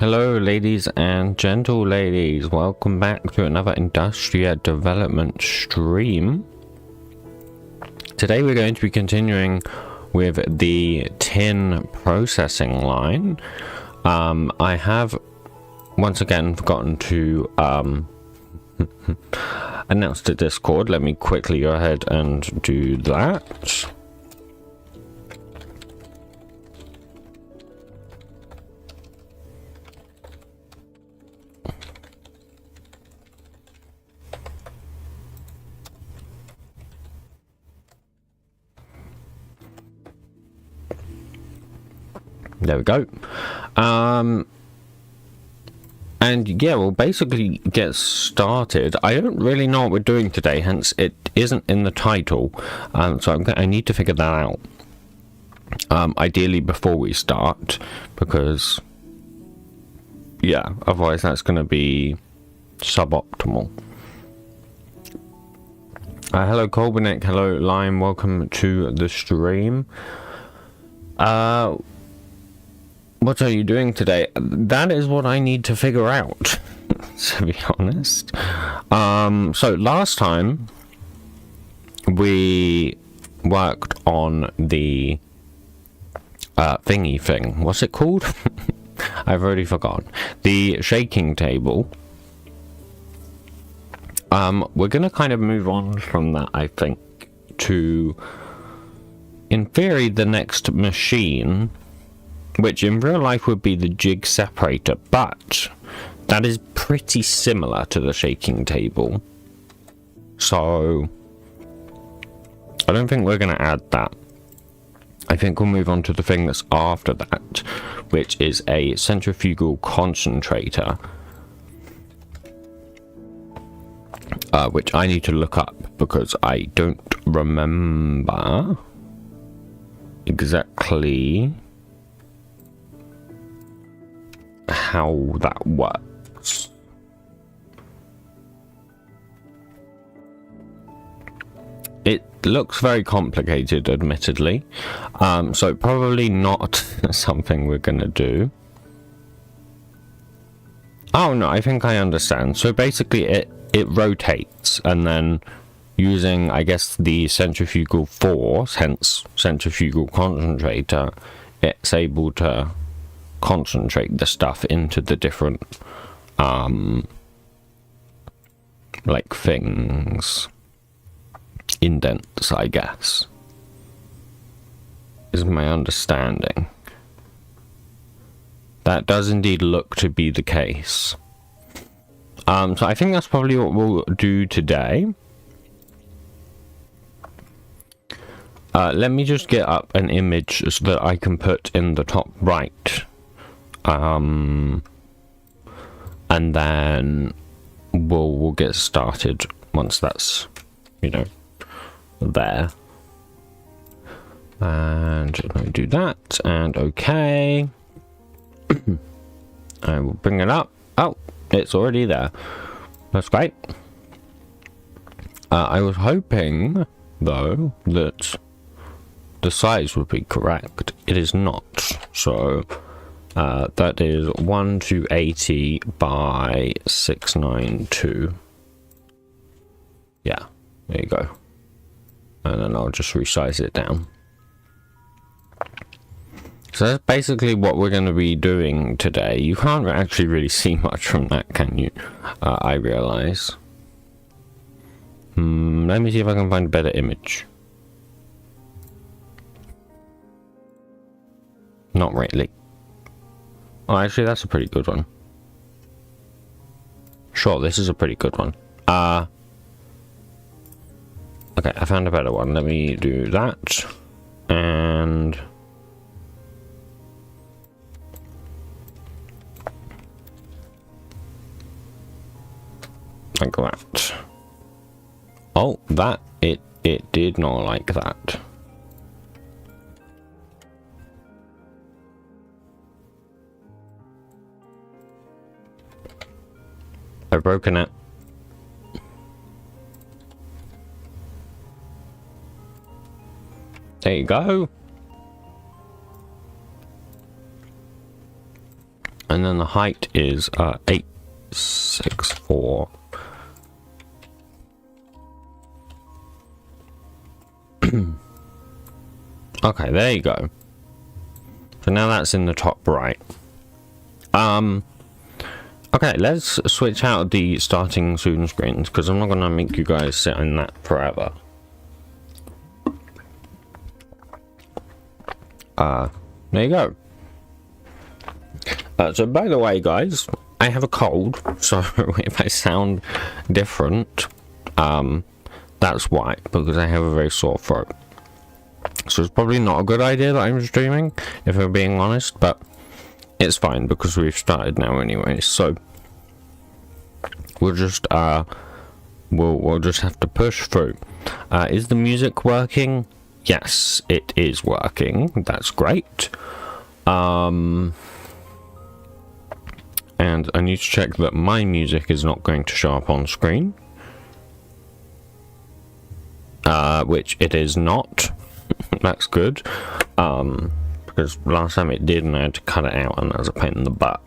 Hello ladies and gentle ladies, welcome back to another Industria development stream. Today we're going to be continuing with the tin processing line. I have once again forgotten to announce to Discord. Let me quickly go ahead and do that. There we go. And yeah, we'll basically get started. I don't really know what we're doing today, hence it isn't in the title. So I need to figure that out. Ideally before we start, because yeah, otherwise that's going to be suboptimal. Hello Kolbenek, hello Lime, welcome to the stream. What are you doing today? That is what I need to figure out, to be honest. So last time we worked on the thingy thing. What's it called? I've already forgotten. The shaking table. We're gonna kind of move on from that, I think, to, in theory, the next machine, which in real life would be the jig separator, but that is pretty similar to the shaking table. So I don't think we're going to add that. I think we'll move on to the thing that's after that, which is a centrifugal concentrator, which I need to look up because I don't remember exactly how that works. It looks very complicated, admittedly, so probably not something we're gonna do. Oh no, I think I understand. So basically it rotates, and then using, I guess, the centrifugal force, hence centrifugal concentrator, it's able to concentrate the stuff into the different like things, indents, I guess, is my understanding. That does indeed look to be the case. So I think that's probably what we'll do today. Let me just get up an image so that I can put in the top right. And then we'll get started once that's, you know, there. And let me do that, and okay. I will bring it up. Oh, it's already there. That's great. I was hoping, though, that the size would be correct. It is not. So that is 1280 by 692. Yeah, there you go. And then I'll just resize it down. So that's basically what we're going to be doing today. You can't actually really see much from that, can you? I realize. Let me see if I can find a better image. Not really. Oh, actually, that's a pretty good one. Sure, this is a pretty good one. Okay, I found a better one. Let me do that. And like that. Oh, that it did not like that. I've broken it. There you go. And then the height is 864. Okay, there you go. So now that's in the top right. Okay, let's switch out the starting soon screens, because I'm not going to make you guys sit on that forever. There you go. So by the way, guys, I have a cold, so if I sound different, that's why, because I have a very sore throat. So it's probably not a good idea that I'm streaming, if I'm being honest, but it's fine because we've started now anyway. So we'll just we'll just have to push through. Is the music working? Yes, it is working. That's great. And I need to check that my music is not going to show up on screen, which it is not. That's good, because last time it did and I had to cut it out, and that was a pain in the butt.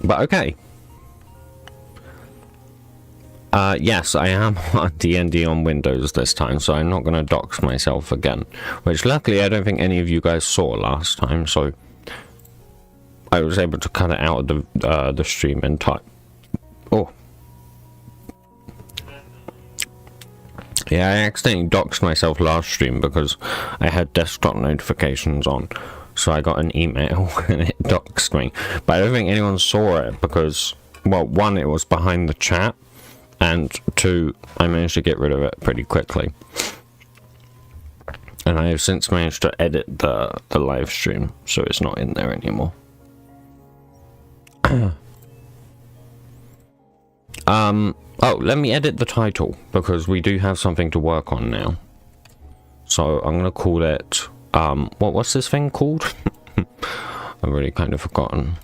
But okay. Yes, I am on D&D on Windows this time, so I'm not going to dox myself again, which luckily I don't think any of you guys saw last time, so I was able to cut it out of the stream in time. Oh. Yeah, I accidentally doxed myself last stream because I had desktop notifications on, so I got an email and it doxed me. But I don't think anyone saw it because, well, one, it was behind the chat, and two, I managed to get rid of it pretty quickly. And I have since managed to edit the live stream, so it's not in there anymore. Oh, let me edit the title, because we do have something to work on now. So I'm going to call it, what's this thing called? I've already kind of forgotten.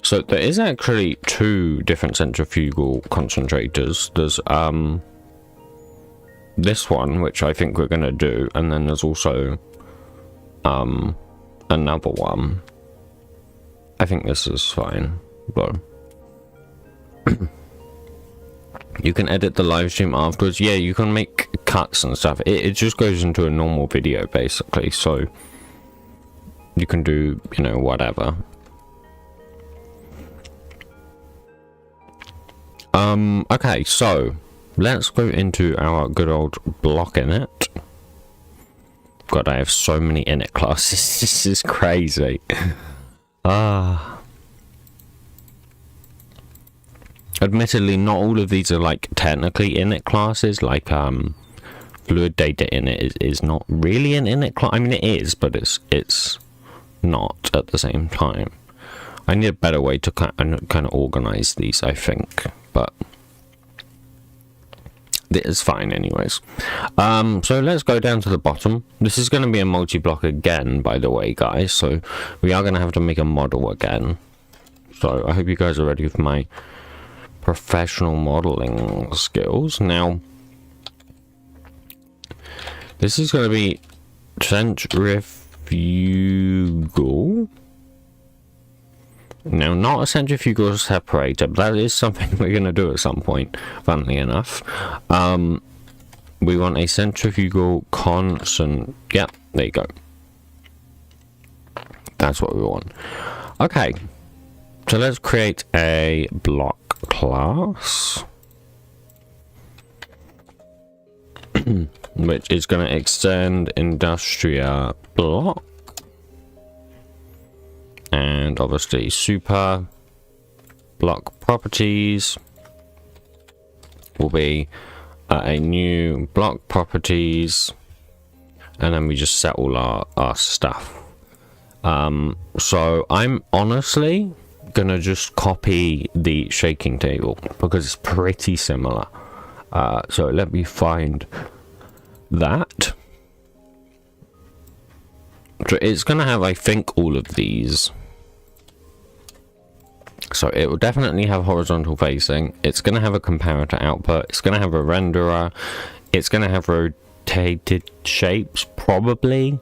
So there is actually two different centrifugal concentrators. There's, this one, which I think we're going to do, and then there's also, another one. I think this is fine, but you can edit the live stream afterwards. Yeah, you can make cuts and stuff. It just goes into a normal video basically, so you can do, you know, whatever. Okay, so let's go into our good old block init. God, I have so many init classes. This is crazy. Admittedly, not all of these are like technically init classes. Like fluid data init is not really an init class. I mean, it is, but it's not at the same time. I need a better way to kind of organize these, I think, but it is fine anyways. So let's go down to the bottom. This is going to be a multi-block again, by the way, guys, so we are going to have to make a model again. So I hope you guys are ready with my professional modeling skills. Now, this is going to be centrifugal. Now, not a centrifugal separator, but that is something we're going to do at some point, funnily enough. We want a centrifugal Yep, there you go. That's what we want. Okay, so let's create a block class, which is going to extend Industria block. And obviously super block properties will be a new block properties, and then we just set all our stuff. So I'm honestly gonna just copy the shaking table because it's pretty similar. So let me find that. So it's gonna have, I think, all of these. So it will definitely have horizontal facing. It's going to have a comparator output. It's going to have a renderer. It's going to have rotated shapes, probably.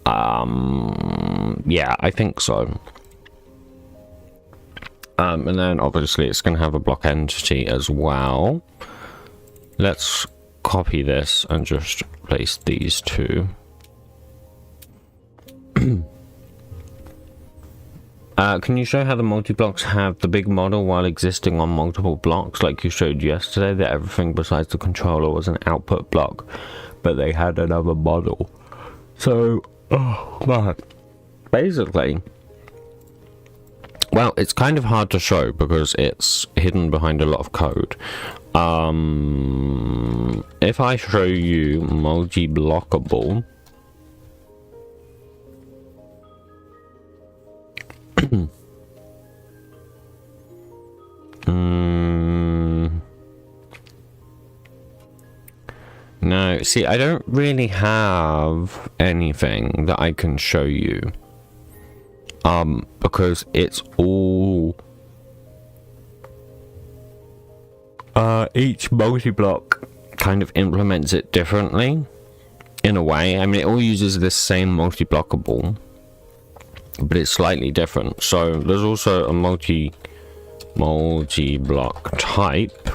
Yeah, I think so. And then obviously it's going to have a block entity as well. Let's copy this and just place these two. Can you show how the multi-blocks have the big model while existing on multiple blocks, like you showed yesterday, that everything besides the controller was an output block, but they had another model? So, oh man. Basically, well, it's kind of hard to show because it's hidden behind a lot of code. If I show you multi-blockable, no, see, I don't really have anything that I can show you, because it's all, each multi-block kind of implements it differently, in a way. I mean, it all uses this same multi-blockable, but it's slightly different. So there's also a multi-block type,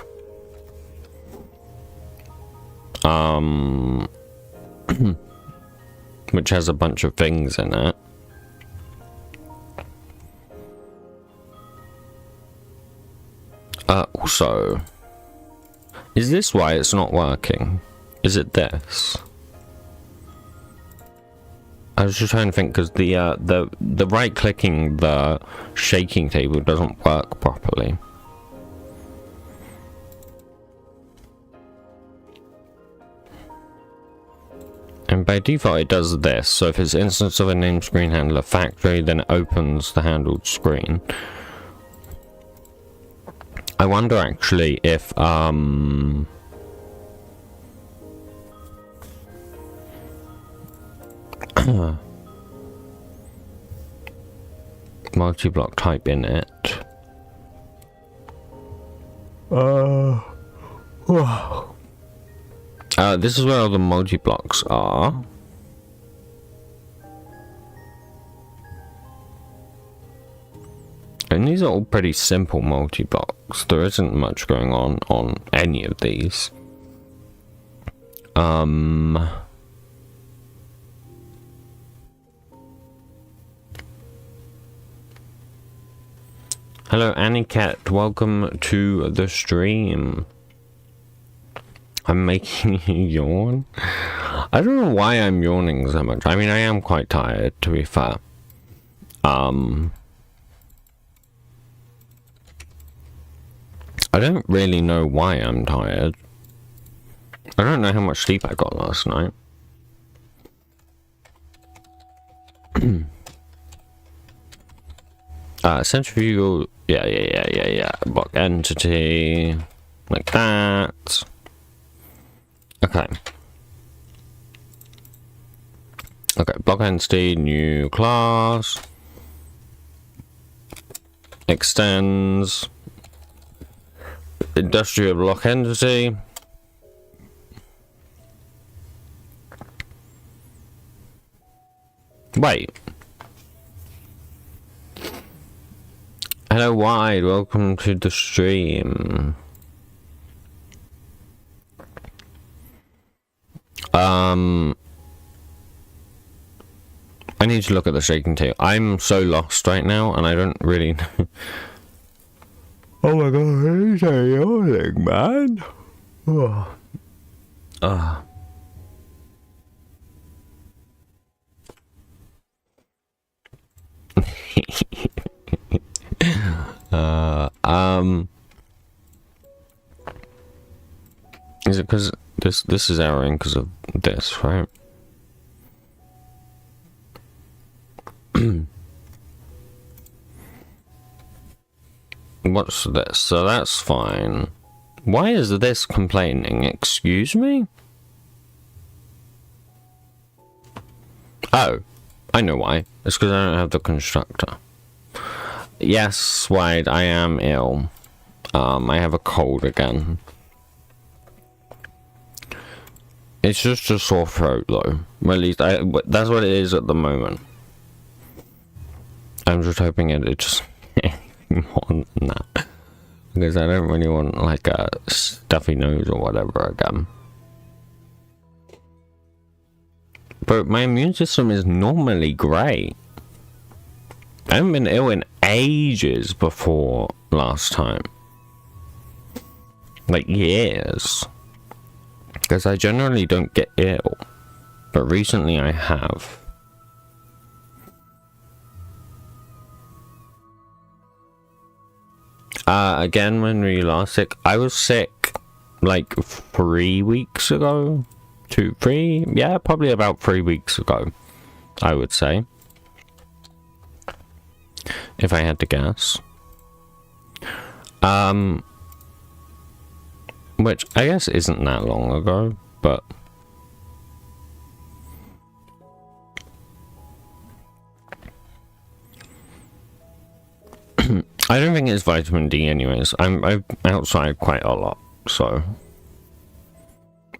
which has a bunch of things in it. Also, is this why it's not working? Is it this? I was just trying to think, because the right clicking the shaking table doesn't work properly. And by default it does this. So if it's instance of a named screen handler factory, then it opens the handled screen. I wonder actually if multi-block type in it. This is where all the multi-blocks are. And these are all pretty simple multi-blocks. There isn't much going on any of these. Hello, Aniket. Welcome to the stream. I'm making you yawn. I don't know why I'm yawning so much. I mean, I am quite tired, to be fair. I don't really know why I'm tired. I don't know how much sleep I got last night. Centrifugal, yeah. Block entity, like that. Okay. Okay, block entity, new class. Extends. Industria block entity. Wait. Hello, Wide. Welcome to the stream. I need to look at the shaking tape. I'm so lost right now, and I don't really know. Oh my god, it's a yawning, man. Oh. Is it because this is erroring because of this, right? What's this? So that's fine. Why is this complaining? Excuse me? Oh, I know why. It's because I don't have the constructor. Yes, Wade, I am ill. I have a cold again. It's just a sore throat, though. Well, at least that's what it is at the moment. I'm just hoping it just anything more than that, because I don't really want like a stuffy nose or whatever again. But my immune system is normally great. I haven't been ill in ages before last time. Like years. Because I generally don't get ill. But recently I have. Again, when were you last sick? I was sick like 3 weeks ago. 2, 3? Yeah, probably about 3 weeks ago, I would say. If I had to guess. Which I guess isn't that long ago, but I don't think it's vitamin D anyways. I'm outside quite a lot, so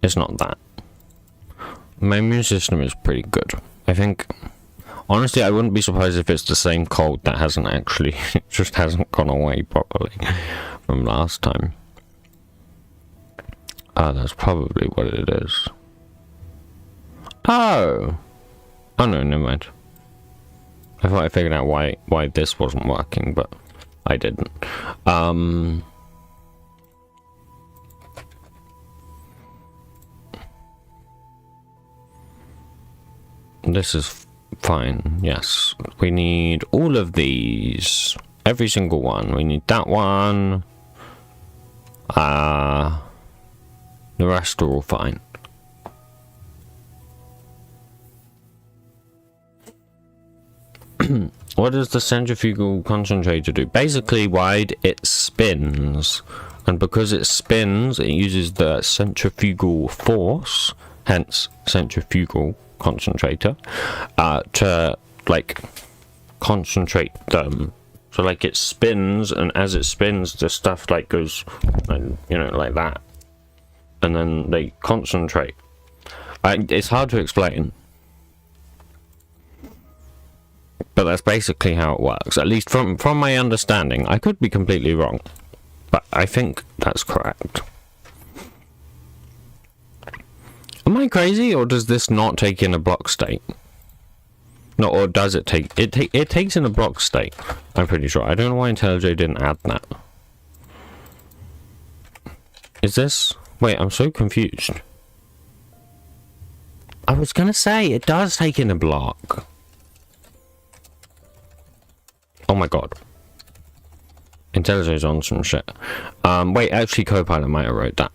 it's not that. My immune system is pretty good. I think, honestly, I wouldn't be surprised if it's the same cold that hasn't actually, it just hasn't gone away properly from last time. That's probably what it is. Oh no, never mind. I thought I figured out why this wasn't working, but I didn't. This is fine. Yes, we need all of these, every single one. We need that one. The rest are all fine. What does the centrifugal concentrator do? Basically, wide, it spins, and because it spins, it uses the centrifugal force, hence centrifugal concentrator, to like concentrate them. So like it spins, and as it spins, the stuff like goes, and you know, like that, and then they concentrate. It's hard to explain. But that's basically how it works, at least from my understanding. I could be completely wrong, but I think that's correct. Am I crazy, or does this not take in a block state? No, or does it take... It takes in a block state, I'm pretty sure. I don't know why IntelliJ didn't add that. Is this... Wait, I'm so confused. I was gonna say, it does take in a block. Oh my god. IntelliJ's on some shit. Wait, actually Copilot might have wrote that.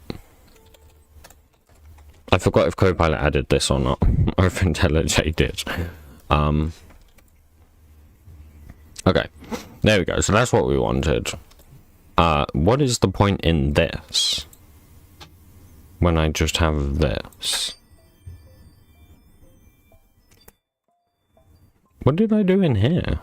I forgot if Copilot added this or not, or if IntelliJ did. Okay, there we go. So that's what we wanted. What is the point in this? When I just have this? What did I do in here?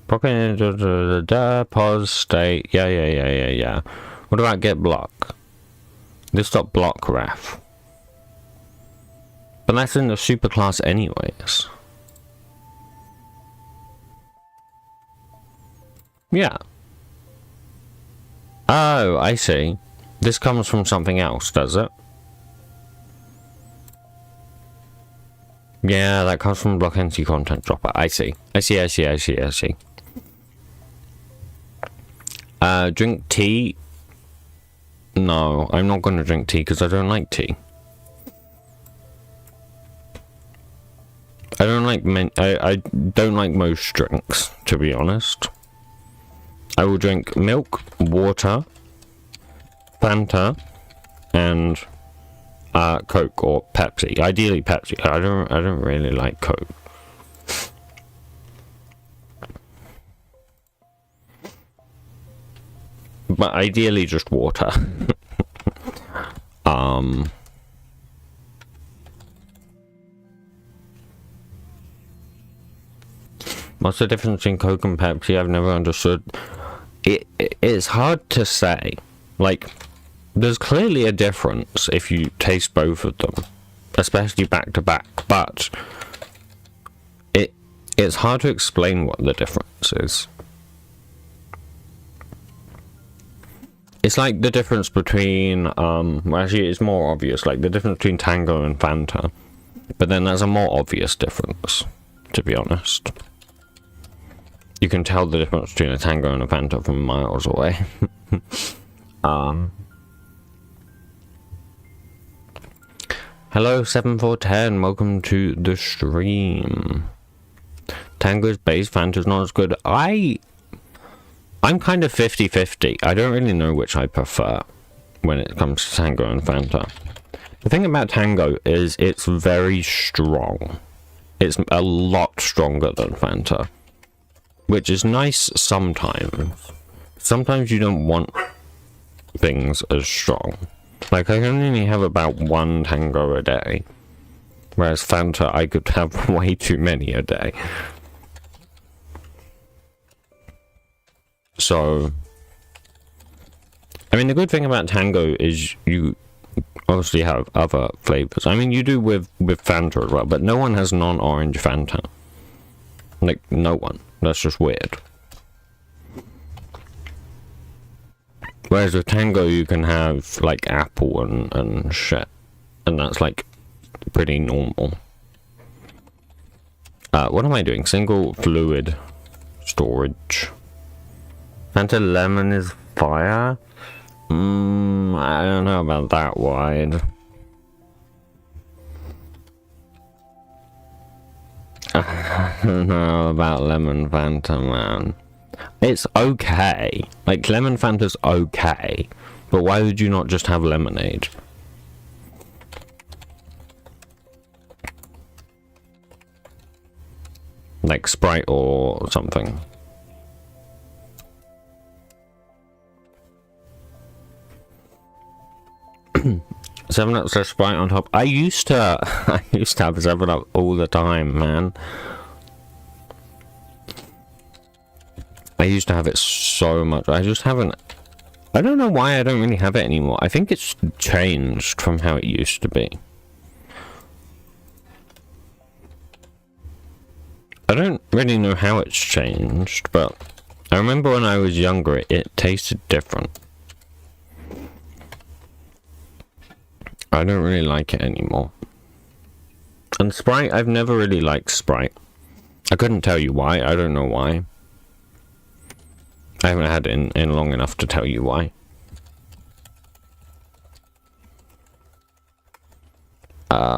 Pause state. Yeah. What about get block? This dot block ref. But that's in the superclass anyways. Yeah. Oh, I see. This comes from something else, does it? Yeah, that comes from block NC content dropper. I see. Drink tea? No, I'm not going to drink tea because I don't like tea. I don't like I don't like most drinks, to be honest. I will drink milk, water, Fanta, and Coke or Pepsi. Ideally Pepsi. I don't really like Coke. But ideally just water. What's the difference between Coke and Pepsi? I've never understood. It's hard to say. Like, there's clearly a difference if you taste both of them, especially back to back, but it's hard to explain what the difference is. It's like the difference between, well, actually it's more obvious, like the difference between Tango and Fanta, but then there's a more obvious difference, to be honest. You can tell the difference between a Tango and a Fanta from miles away. Hello 7410, welcome to the stream. Tango's base, Fanta's not as good. I'm kind of 50-50. I don't really know which I prefer when it comes to Tango and Fanta. The thing about Tango is it's very strong. It's a lot stronger than Fanta, which is nice sometimes. Sometimes you don't want things as strong. Like, I can only have about one Tango a day, whereas Fanta, I could have way too many a day. So, I mean, the good thing about Tango is you obviously have other flavors. I mean, you do with Fanta as well, but no one has non-orange Fanta. Like, no one. That's just weird. Whereas with Tango, you can have, like, apple and shit. And that's, like, pretty normal. What am I doing? Single fluid storage. Fanta lemon is fire? I don't know about that wide. I don't know about lemon Fanta, man. It's okay. Like, lemon Fanta's okay. But why would you not just have lemonade? Like Sprite or something. 7-Up / Sprite on top. I used to have 7-Up all the time, man. I used to have it so much. I just haven't. I don't know why I don't really have it anymore. I think it's changed from how it used to be. I don't really know how it's changed, but I remember when I was younger, it tasted different. I don't really like it anymore. And Sprite, I've never really liked Sprite. I couldn't tell you why. I don't know why. I haven't had it in long enough to tell you why.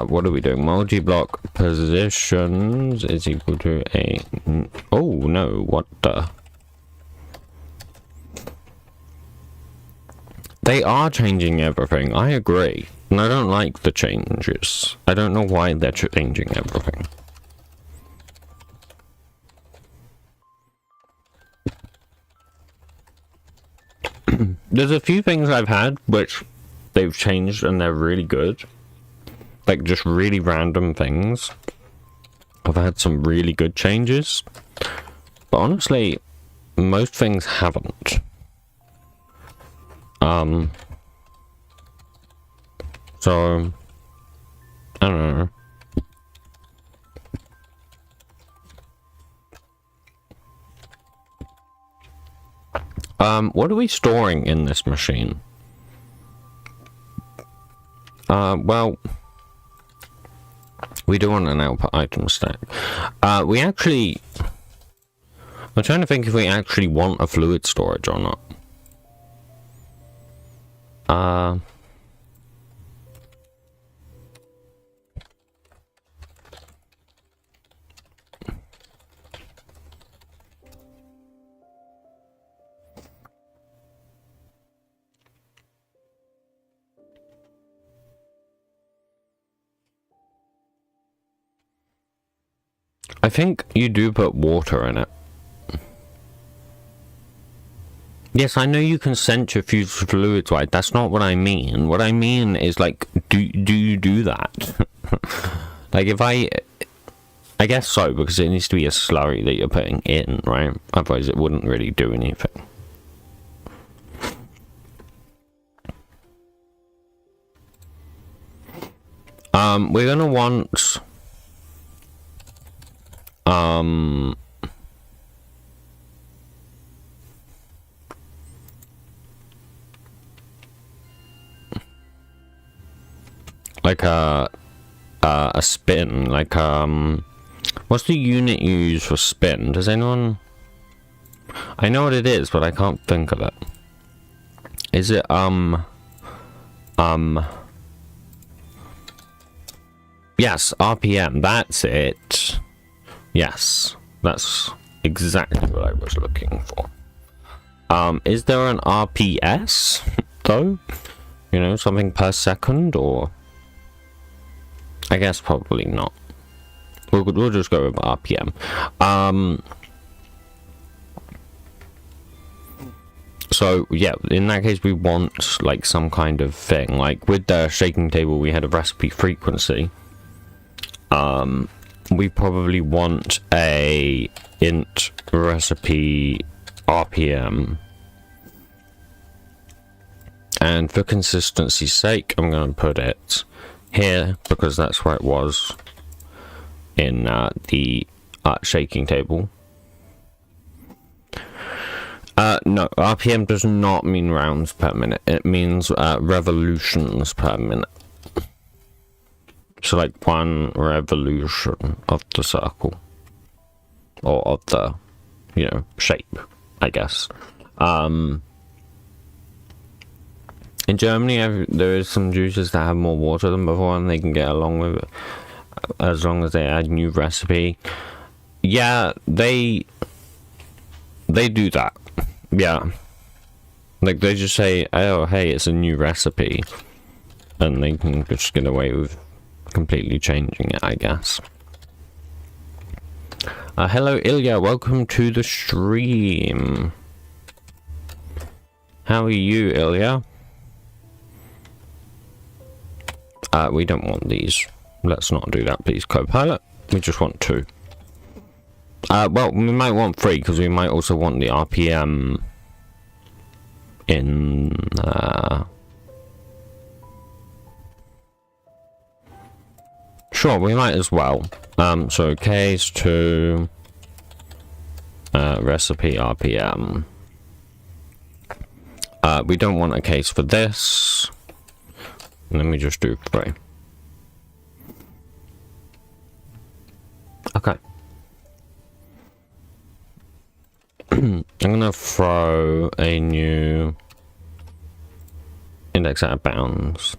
What are we doing? Multi-block positions is equal to a... Oh, no. What the... They are changing everything. I agree. And I don't like the changes. I don't know why they're changing everything. There's a few things I've had which they've changed and they're really good. Like, just really random things. I've had some really good changes. But honestly, most things haven't. So, I don't know. What are we storing in this machine? Well, we do want an output item stack. We actually... I'm trying to think if we actually want a fluid storage or not. I think you do put water in it. Yes, I know you can centrifuge fluids, right? That's not what I mean. What I mean is, like, do you do that? Like, if I guess so, because it needs to be a slurry that you're putting in, right? Otherwise it wouldn't really do anything. We're gonna want like a spin, like what's the unit you use for spin? Does anyone? I know what it is, but I can't think of it. Is it yes, RPM, that's it. Yes, that's exactly what I was looking for. Is there an RPS though? You know, something per second, or I guess probably not. We'll just go with RPM. So yeah, in that case we want like some kind of thing. Like with the shaking table we had a recipe frequency. We probably want a int recipe RPM. And for consistency's sake, I'm going to put it here because that's where it was in the shaking table. No, RPM does not mean rounds per minute. It means revolutions per minute. So like 1 revolution of the circle. Or of the, you know, shape, I guess. In Germany, there is some juices that have more water than before, and they can get along with it as long as they add new recipe. Yeah, they do that. Yeah, like they just say, "Oh, hey, it's a new recipe," and they can just get away with completely changing it, I guess. Hello, Ilya. Welcome to the stream. How are you, Ilya? We don't want these. Let's not do that, please, Copilot. We just want 2. Well, we might want 3, because we might also want the RPM in, Sure, we might as well. So case 2, recipe RPM. We don't want a case for this. Let me just do 3. Okay. I'm gonna throw a new index out of bounds.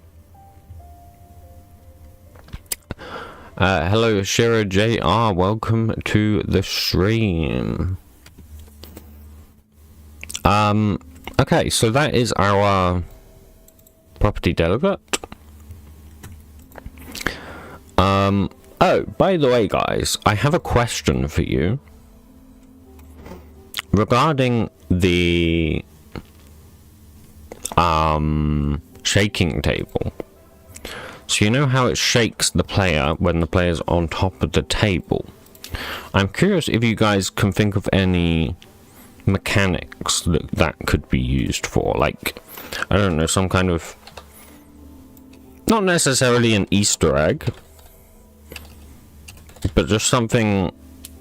Hello, Shira JR. Welcome to the stream. Okay, so that is our property delegate. Oh, by the way, guys, I have a question for you regarding the shaking table. So you know how it shakes the player when the player's on top of the table. I'm curious if you guys can think of any mechanics that could be used for, like, I don't know, some kind of, not necessarily an Easter egg, but just something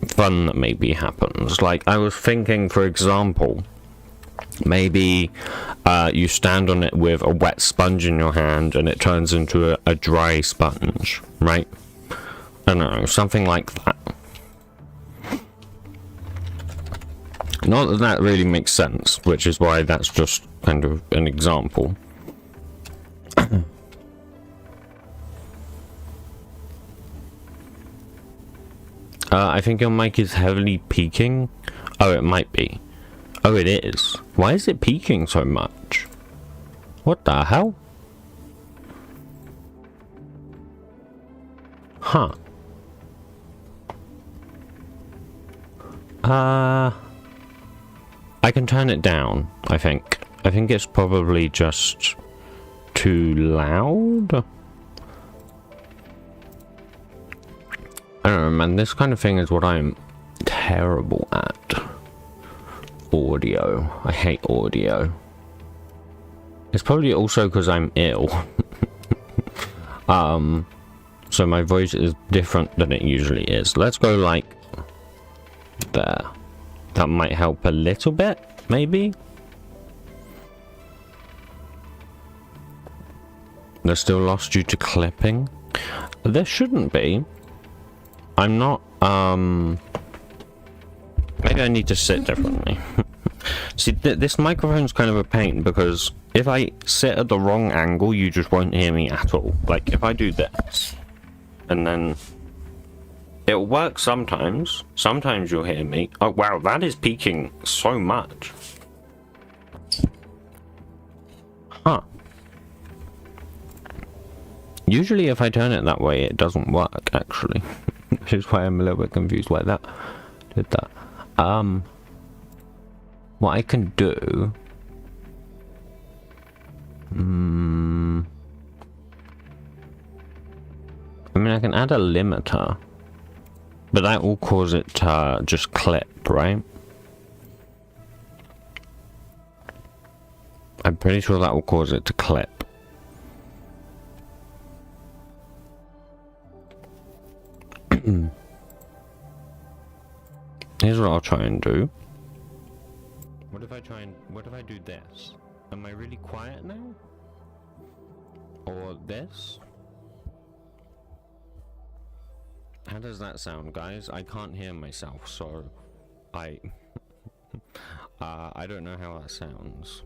fun that maybe happens. Like, I was thinking, for example, maybe you stand on it with a wet sponge in your hand and it turns into a dry sponge, right? I don't know, something like that. Not that that really makes sense, which is why that's just kind of an example. I think your mic is heavily peaking. Oh, it might be. Oh, it is. Why is it peaking so much? What the hell? Huh. I can turn it down, I think. I think it's probably just too loud. I don't know, man. This kind of thing is what I'm terrible at. Audio. I hate audio. It's probably also because I'm ill. So So my voice is different than it usually is. Let's go like there. That might help a little bit, maybe. They're still lost due to clipping. There shouldn't be. I'm not, maybe I need to sit differently. See, this microphone's kind of a pain because if I sit at the wrong angle, you just won't hear me at all. Like, if I do this, and then it'll work sometimes. Sometimes you'll hear me. Oh, wow, that is peaking so much. Huh. Usually if I turn it that way, it doesn't work, actually. Which is why I'm a little bit confused why that did that. What I can do... I mean, I can add a limiter. But that will cause it to just clip, right? I'm pretty sure that will cause it to clip. Here's what I'll try and do. What if I do this? Am I really quiet now? Or this? How does that sound, guys? I can't hear myself, so I don't know how that sounds.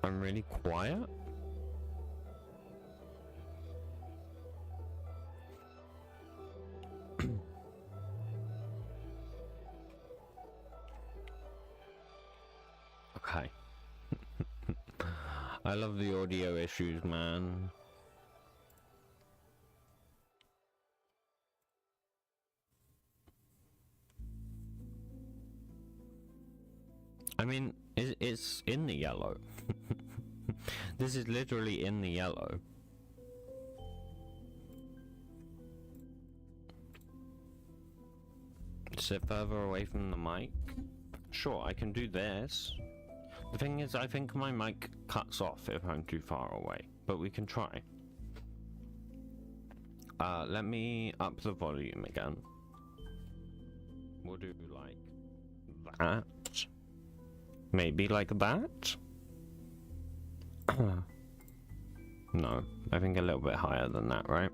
I'm really quiet? Okay. I love the audio issues, man. I mean, it's in the yellow. This is literally in the yellow. Sit further away from the mic. Sure, I can do this. The thing is, I think my mic cuts off if I'm too far away, but we can try. Let me up the volume again. We'll do like that. Maybe like that? No, I think a little bit higher than that, right?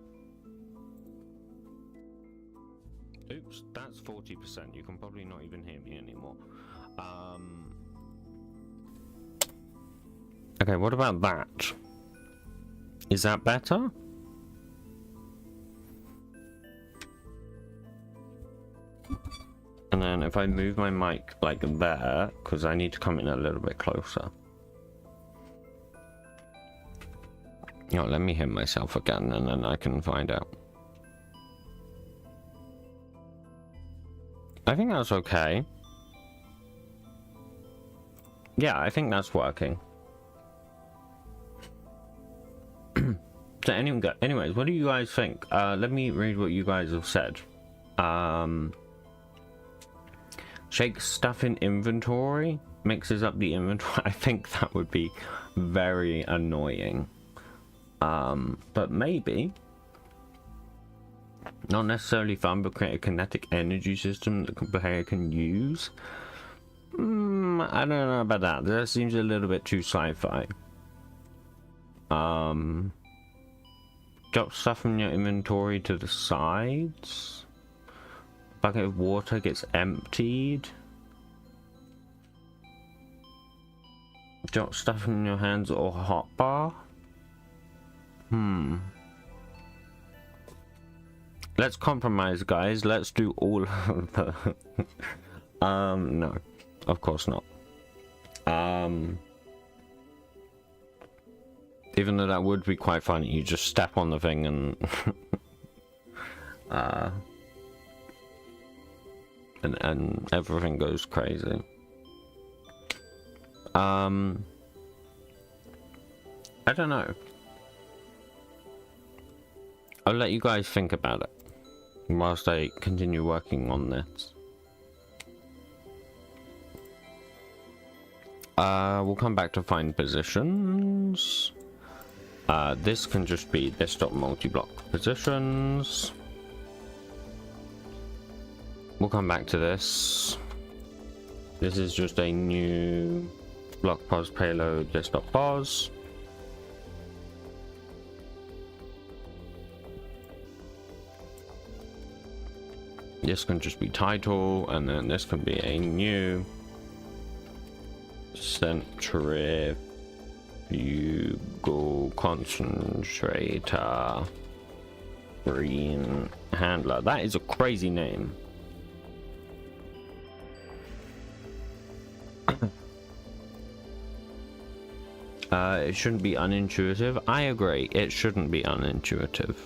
Oops, that's 40%. You can probably not even hear me anymore. Okay, what about that? Is that better? And then if I move my mic like there, because I need to come in a little bit closer. You know, let me hear myself again and then I can find out. I think that's okay. Yeah, I think that's working. So anyways, what do you guys think? Let me read what you guys have said. Shake stuff in inventory, mixes up the inventory. I think that would be very annoying. But maybe. Not necessarily fun, but create a kinetic energy system that the player can use. I don't know about that. That seems a little bit too sci-fi. Drop stuff from your inventory to the sides. Bucket of water gets emptied. Drop stuff in your hands or hotbar. Let's compromise, guys. Let's do all of the... no. Of course not. Even though that would be quite funny, you just step on the thing and... and everything goes crazy. I don't know. I'll let you guys think about it whilst I continue working on this. We'll come back to find positions. This can just be desktop multi-block positions. We'll come back to this. This is just a new block pos payload desktop pos. This can just be title, and then this can be a new Centrifugal Concentrator green handler. That is a crazy name. It shouldn't be unintuitive. I agree, it shouldn't be unintuitive.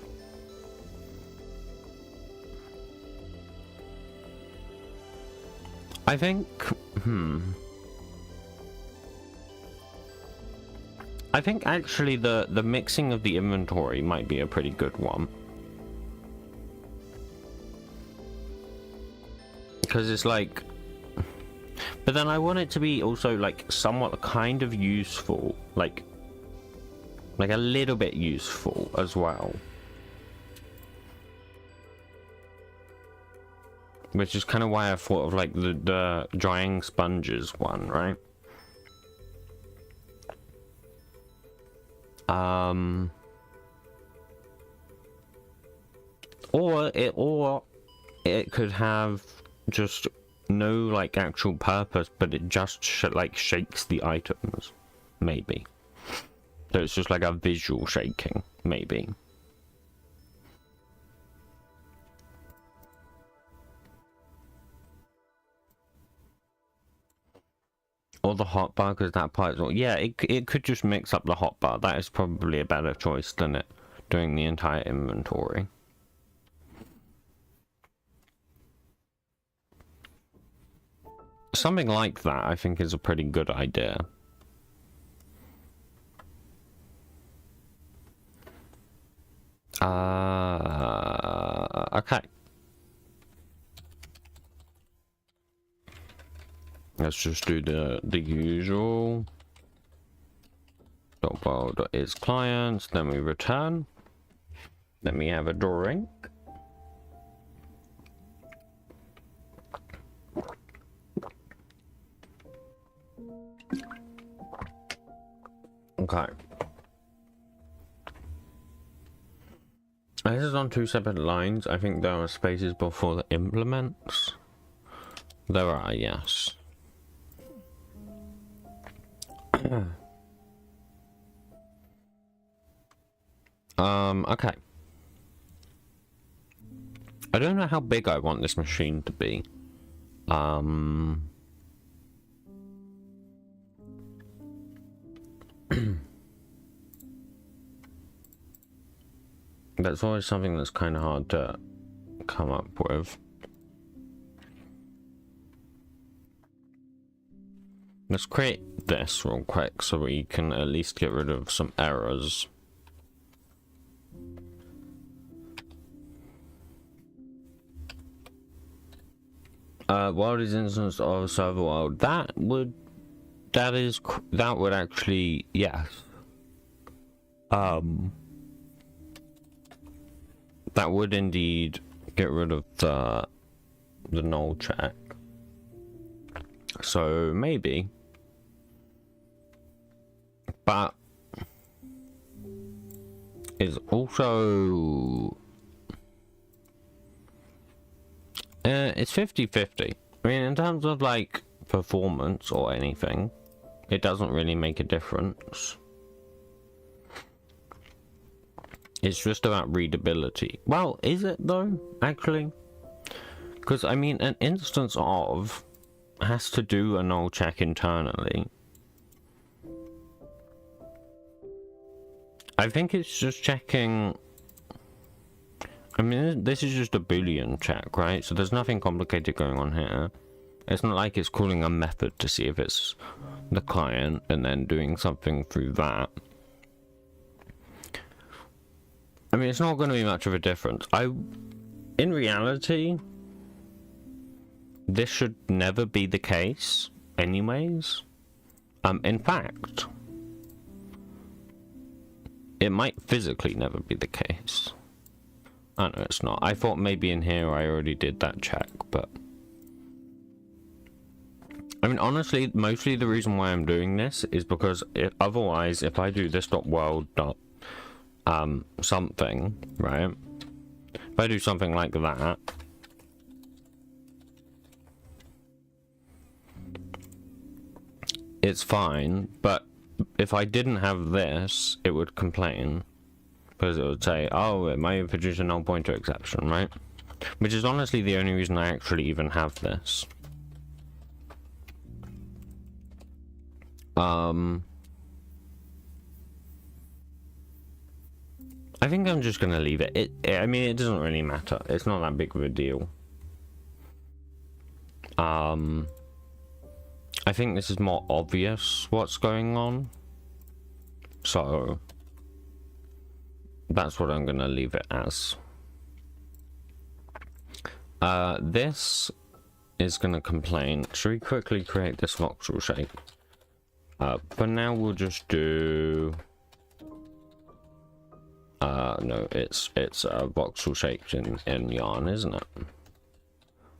I think, I think actually the mixing of the inventory might be a pretty good one. Because it's like, but then I want it to be also like somewhat kind of useful, like a little bit useful as well. Which is kind of why I thought of like the drying sponges one, right? Or it could have just no like actual purpose, but it just like shakes the items, maybe. So it's just like a visual shaking, maybe. Or the hotbar, because that part is all, yeah, it could just mix up the hotbar. That is probably a better choice than it doing the entire inventory. Something like that, I think, is a pretty good idea. Okay. Let's just do the usual. .is clients, then we return. Then we have a drink. Okay. This is on two separate lines. I think there are spaces before the implements. There are, yes. Okay. I don't know how big I want this machine to be. That's always something that's kind of hard to come up with. Let's create this real quick so we can at least get rid of some errors. World is instance of server world. That would actually, yes. That would indeed get rid of the null check. So maybe. But it's also it's 50-50. I mean, in terms of like performance or anything, it doesn't really make a difference. It's just about readability. Well, is it though, actually? Because I mean, an instance of has to do a null check internally. I think it's just checking. I mean, this is just a Boolean check, right? So there's nothing complicated going on here. It's not like it's calling a method to see if it's the client and then doing something through that. I mean, it's not going to be much of a difference. In reality, this should never be the case anyways. In fact, It might physically never be the case. Oh no, it's not. I thought maybe in here I already did that check, but... I mean, honestly, mostly the reason why I'm doing this is because otherwise, if I do this.world. Something, right? If I do something like that, it's fine, but if I didn't have this, it would complain. Because it would say, oh, it might produce a null pointer exception, right? Which is honestly the only reason I actually even have this. I think I'm just gonna leave it. I mean, it doesn't really matter. It's not that big of a deal. I think this is more obvious what's going on. So, that's what I'm gonna leave it as. This is gonna complain. Should we quickly create this voxel shape? For now, we'll just do... no, it's voxel shaped in yarn, isn't it?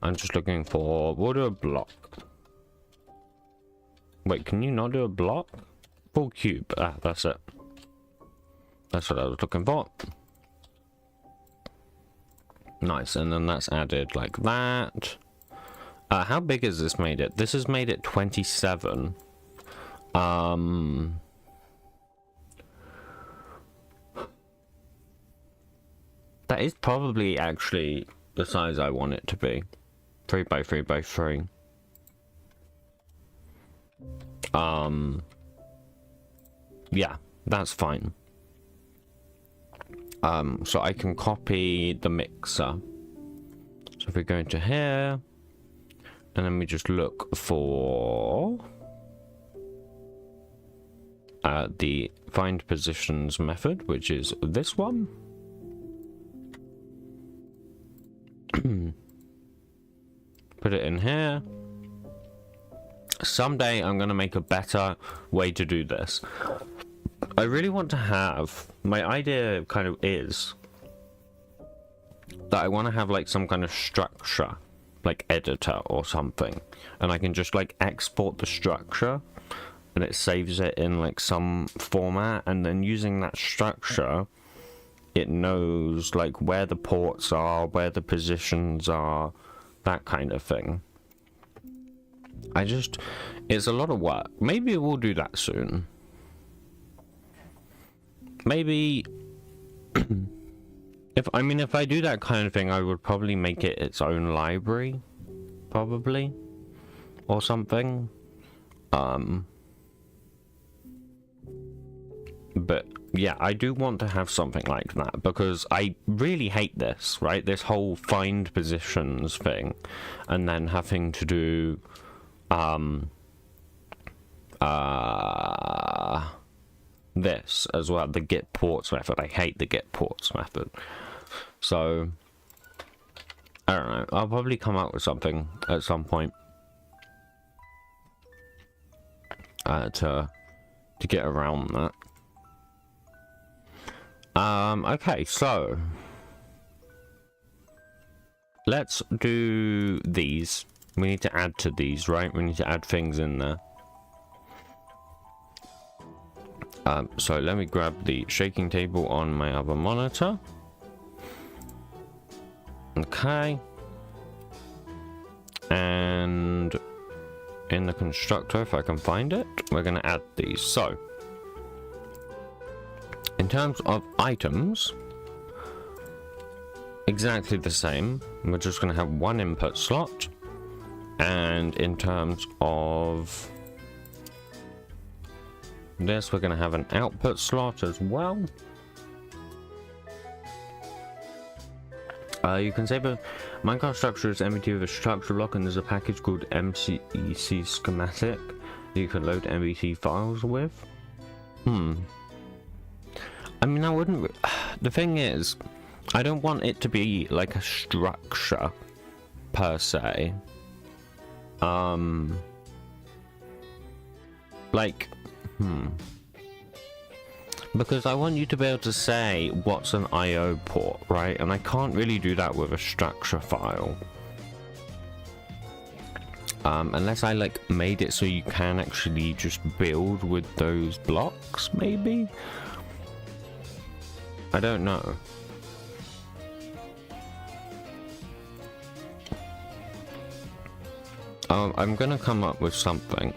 I'm just looking for... We'll do a block. Wait, can you not do a block? Full cube. Ah, that's it. That's what I was looking for. Nice, and then that's added like that. How big has this made it? This has made it 27. That is probably actually the size I want it to be. 3 by 3 by 3. Yeah, that's fine. So I can copy the mixer. So if we go into here, and then we just look for the find positions method, which is this one. Put it in here. Someday I'm gonna make a better way to do this. I really want to have, my idea kind of is that I want to have like some kind of structure, like editor or something, and I can just like export the structure and it saves it in like some format, and then using that structure it knows like where the ports are, where the positions are, that kind of thing. It's a lot of work. Maybe we'll do that soon. Maybe if I do that kind of thing, I would probably make it its own library, probably, or something. But yeah, I do want to have something like that, because I really hate this, right? This whole find positions thing, and then having to do this as well, the get ports method. I hate the get ports method. So I don't know, I'll probably come up with something at some point to get around that. Okay, so let's do these. We need to add to these, right? We need to add things in there. So let me grab the shaking table on my other monitor. Okay. And in the constructor, if I can find it, we're going to add these. So in terms of items, exactly the same. We're just going to have one input slot. And in terms of this, we're going to have an output slot as well. You can save a Minecraft structure as MBT with a structure block, and there's a package called MCEC schematic that you can load MBT files with. I mean, I wouldn't... The thing is, I don't want it to be like a structure per se. Because I want you to be able to say what's an IO port, right? And I can't really do that with a structure file. Unless I like made it so you can actually just build with those blocks, maybe? I don't know. I'm gonna come up with something.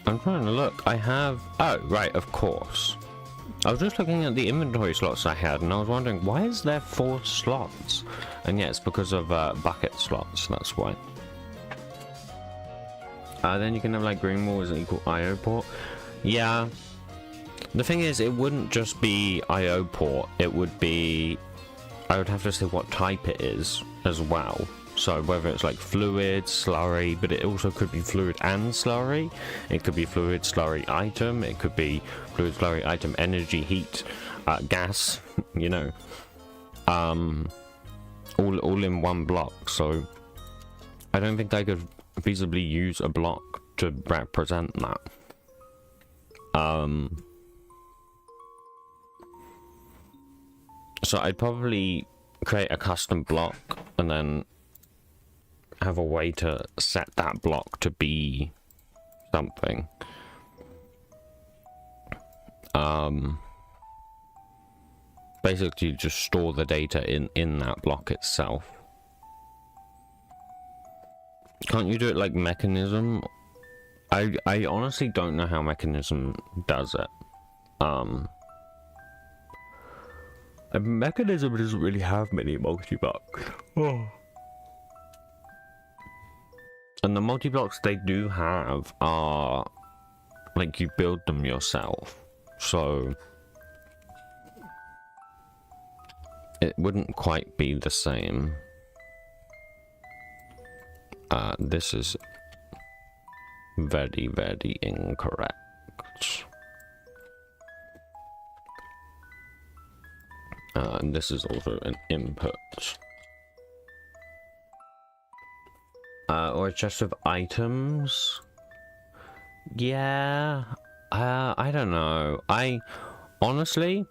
I'm trying to look. I have... Oh, right, of course. I was just looking at the inventory slots I had, and I was wondering, why is there 4 slots? And yeah, it's because of bucket slots, that's why. Then you can have, like, green wall is an equal IO port. Yeah. The thing is, it wouldn't just be IO port, it would be... I would have to say what type it is as well. So whether it's like fluid, slurry, but it also could be fluid and slurry. It could be fluid, slurry, item. It could be fluid, slurry, item, energy, heat, gas, you know. All in one block. So I don't think I could feasibly use a block to represent that. So I'd probably create a custom block and then have a way to set that block to be something. Basically just store the data in that block itself. Can't you do it like mechanism? I honestly don't know how mechanism does it. A mechanism doesn't really have many multi-blocks. Oh. And the multi-blocks they do have are like you build them yourself, so it wouldn't quite be the same. This is very, very incorrect. And this is also an input. Or a chest of items. Yeah. I don't know. I honestly...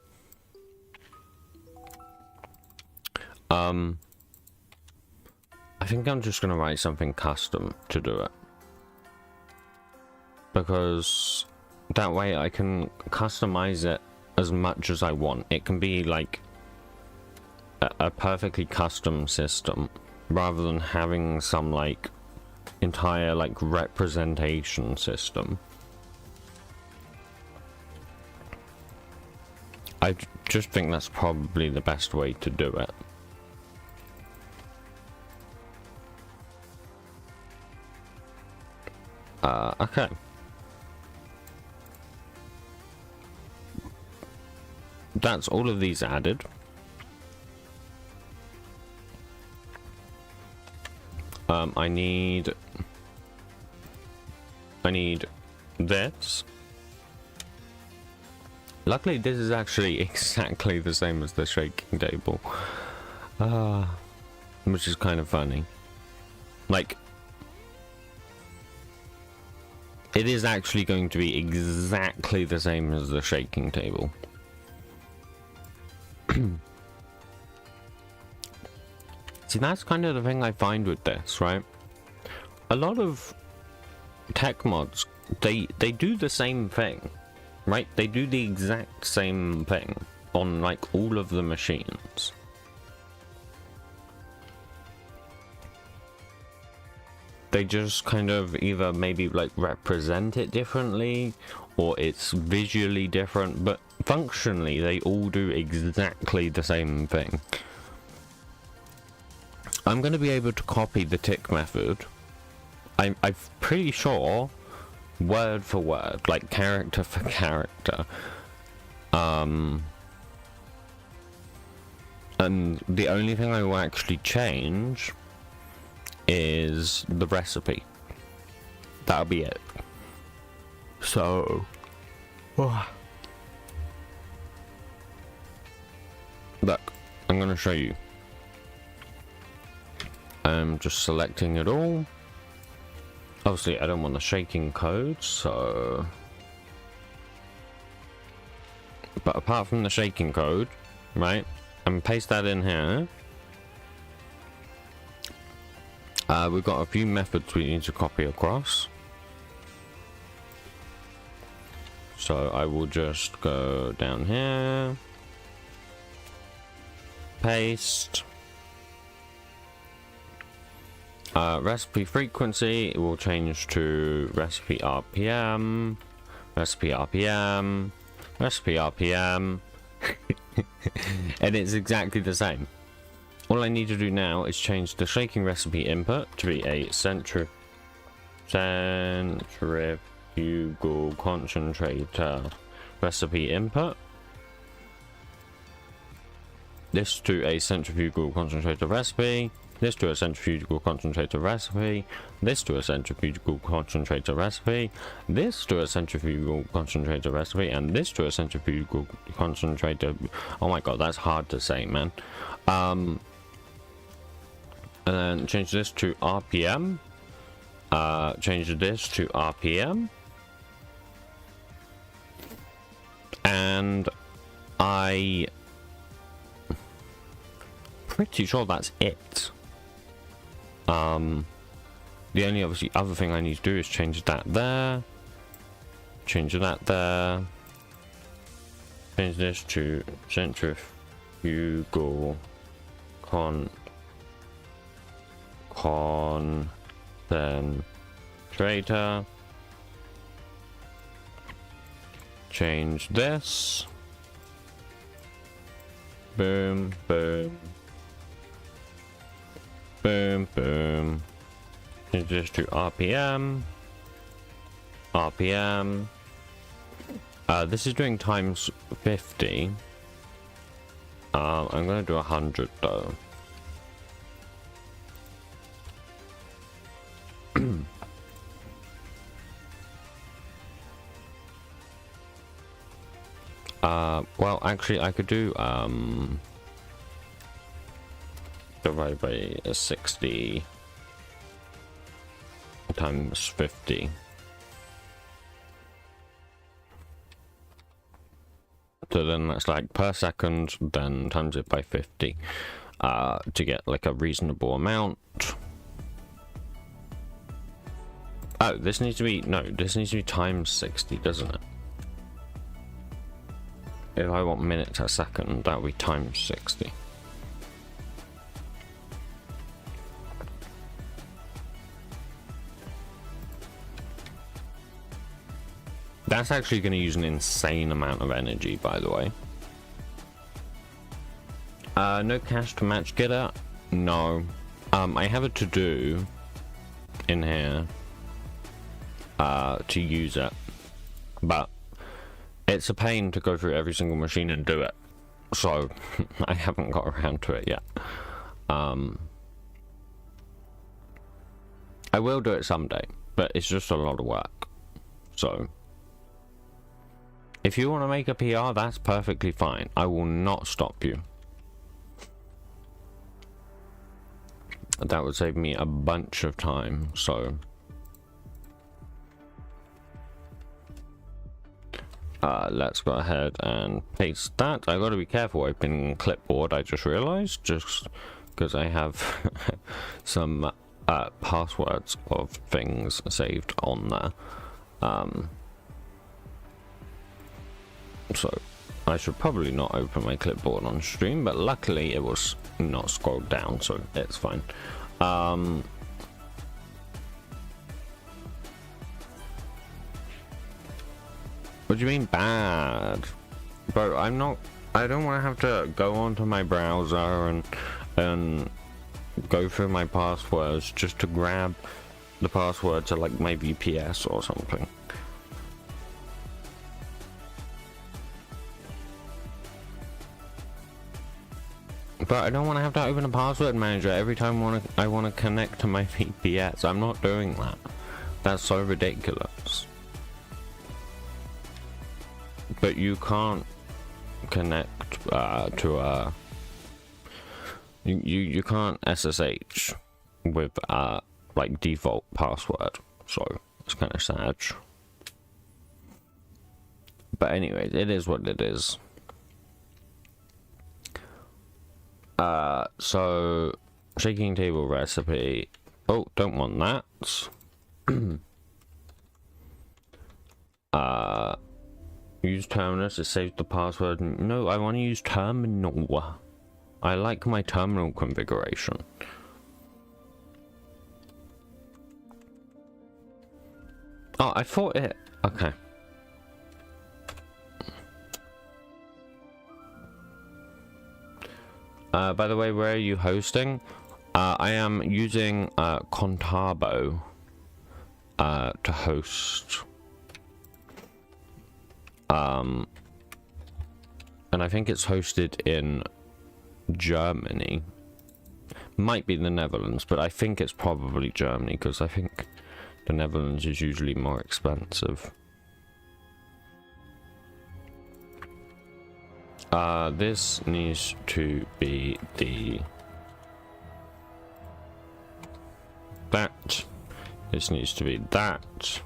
I think I'm just gonna write something custom to do it. Because that way I can customize it as much as I want. It can be like a perfectly custom system rather than having some like entire like representation system. I just think that's probably the best way to do it. Okay. That's all of these added. I need this. Luckily, this is actually exactly the same as the shaking table. Which is kind of funny. Like, it is actually going to be exactly the same as the shaking table. See, that's kind of the thing I find with this, right? A lot of tech mods, they do the same thing, right? They do the exact same thing on like all of the machines. They just kind of either maybe like represent it differently or it's visually different, but functionally they all do exactly the same thing. I'm going to be able to copy the tick method. I'm pretty sure word for word, like character for character. And the only thing I will actually change is the recipe. That'll be it. So look, I'm gonna show you. I'm just selecting it all. Obviously, I don't want the shaking code, so... But apart from the shaking code, right, and paste that in here. We've got a few methods we need to copy across. So I will just go down here. Paste. Recipe frequency, it will change to recipe RPM, recipe RPM, recipe RPM, and it's exactly the same. All I need to do now is change the shaking recipe input to be a centrifugal concentrator recipe input. This to a centrifugal concentrator recipe. This to a centrifugal concentrator recipe, this to a centrifugal concentrator recipe, this to a centrifugal concentrator recipe, and this to a centrifugal concentrator. Oh my god, that's hard to say, man. And then change this to RPM. Change this to RPM. And I pretty sure that's it. The only obviously other thing I need to do is change that there, change that there, change this to centrifugal concentrator, change this, boom, boom, boom, boom. Change this to RPM. RPM. This is doing times 50. I'm gonna do 100 though. Well, actually, I could do divided by 60 times 50. So then that's like per second, then times it by 50 to get like a reasonable amount. Oh, this needs to be, no, this needs to be times 60, doesn't it? If I want minutes a second, that would be times 60. That's actually going to use an insane amount of energy, by the way. No cache to match getter? No. I have a to-do in here to use it, but it's a pain to go through every single machine and do it, so I haven't got around to it yet. I will do it someday, but it's just a lot of work. So if you want to make a PR, that's perfectly fine. I will not stop you. That would save me a bunch of time, so let's go ahead and paste that. I got to be careful opening clipboard, I just realized, just because I have some passwords of things saved on there. So I should probably not open my clipboard on stream, but luckily it was not scrolled down, so it's fine. What do you mean bad? Bro, I don't want to have to go onto my browser and go through my passwords just to grab the password to like my VPS or something. But I don't want to have to open a password manager every time I want to connect to my VPS. I'm not doing that. That's so ridiculous. But you can't connect to a... You can't SSH with like default password, so it's kind of sad. But anyways, it is what it is. So shaking table recipe. Oh, don't want that. Use terminus, it saves the password. No, I want to use terminal. I like my terminal configuration. Oh, I thought it... Okay. By the way, where are you hosting? I am using Contabo to host. And I think it's hosted in Germany. Might be the Netherlands, but I think it's probably Germany, because I think the Netherlands is usually more expensive. This needs to be that. This needs to be that.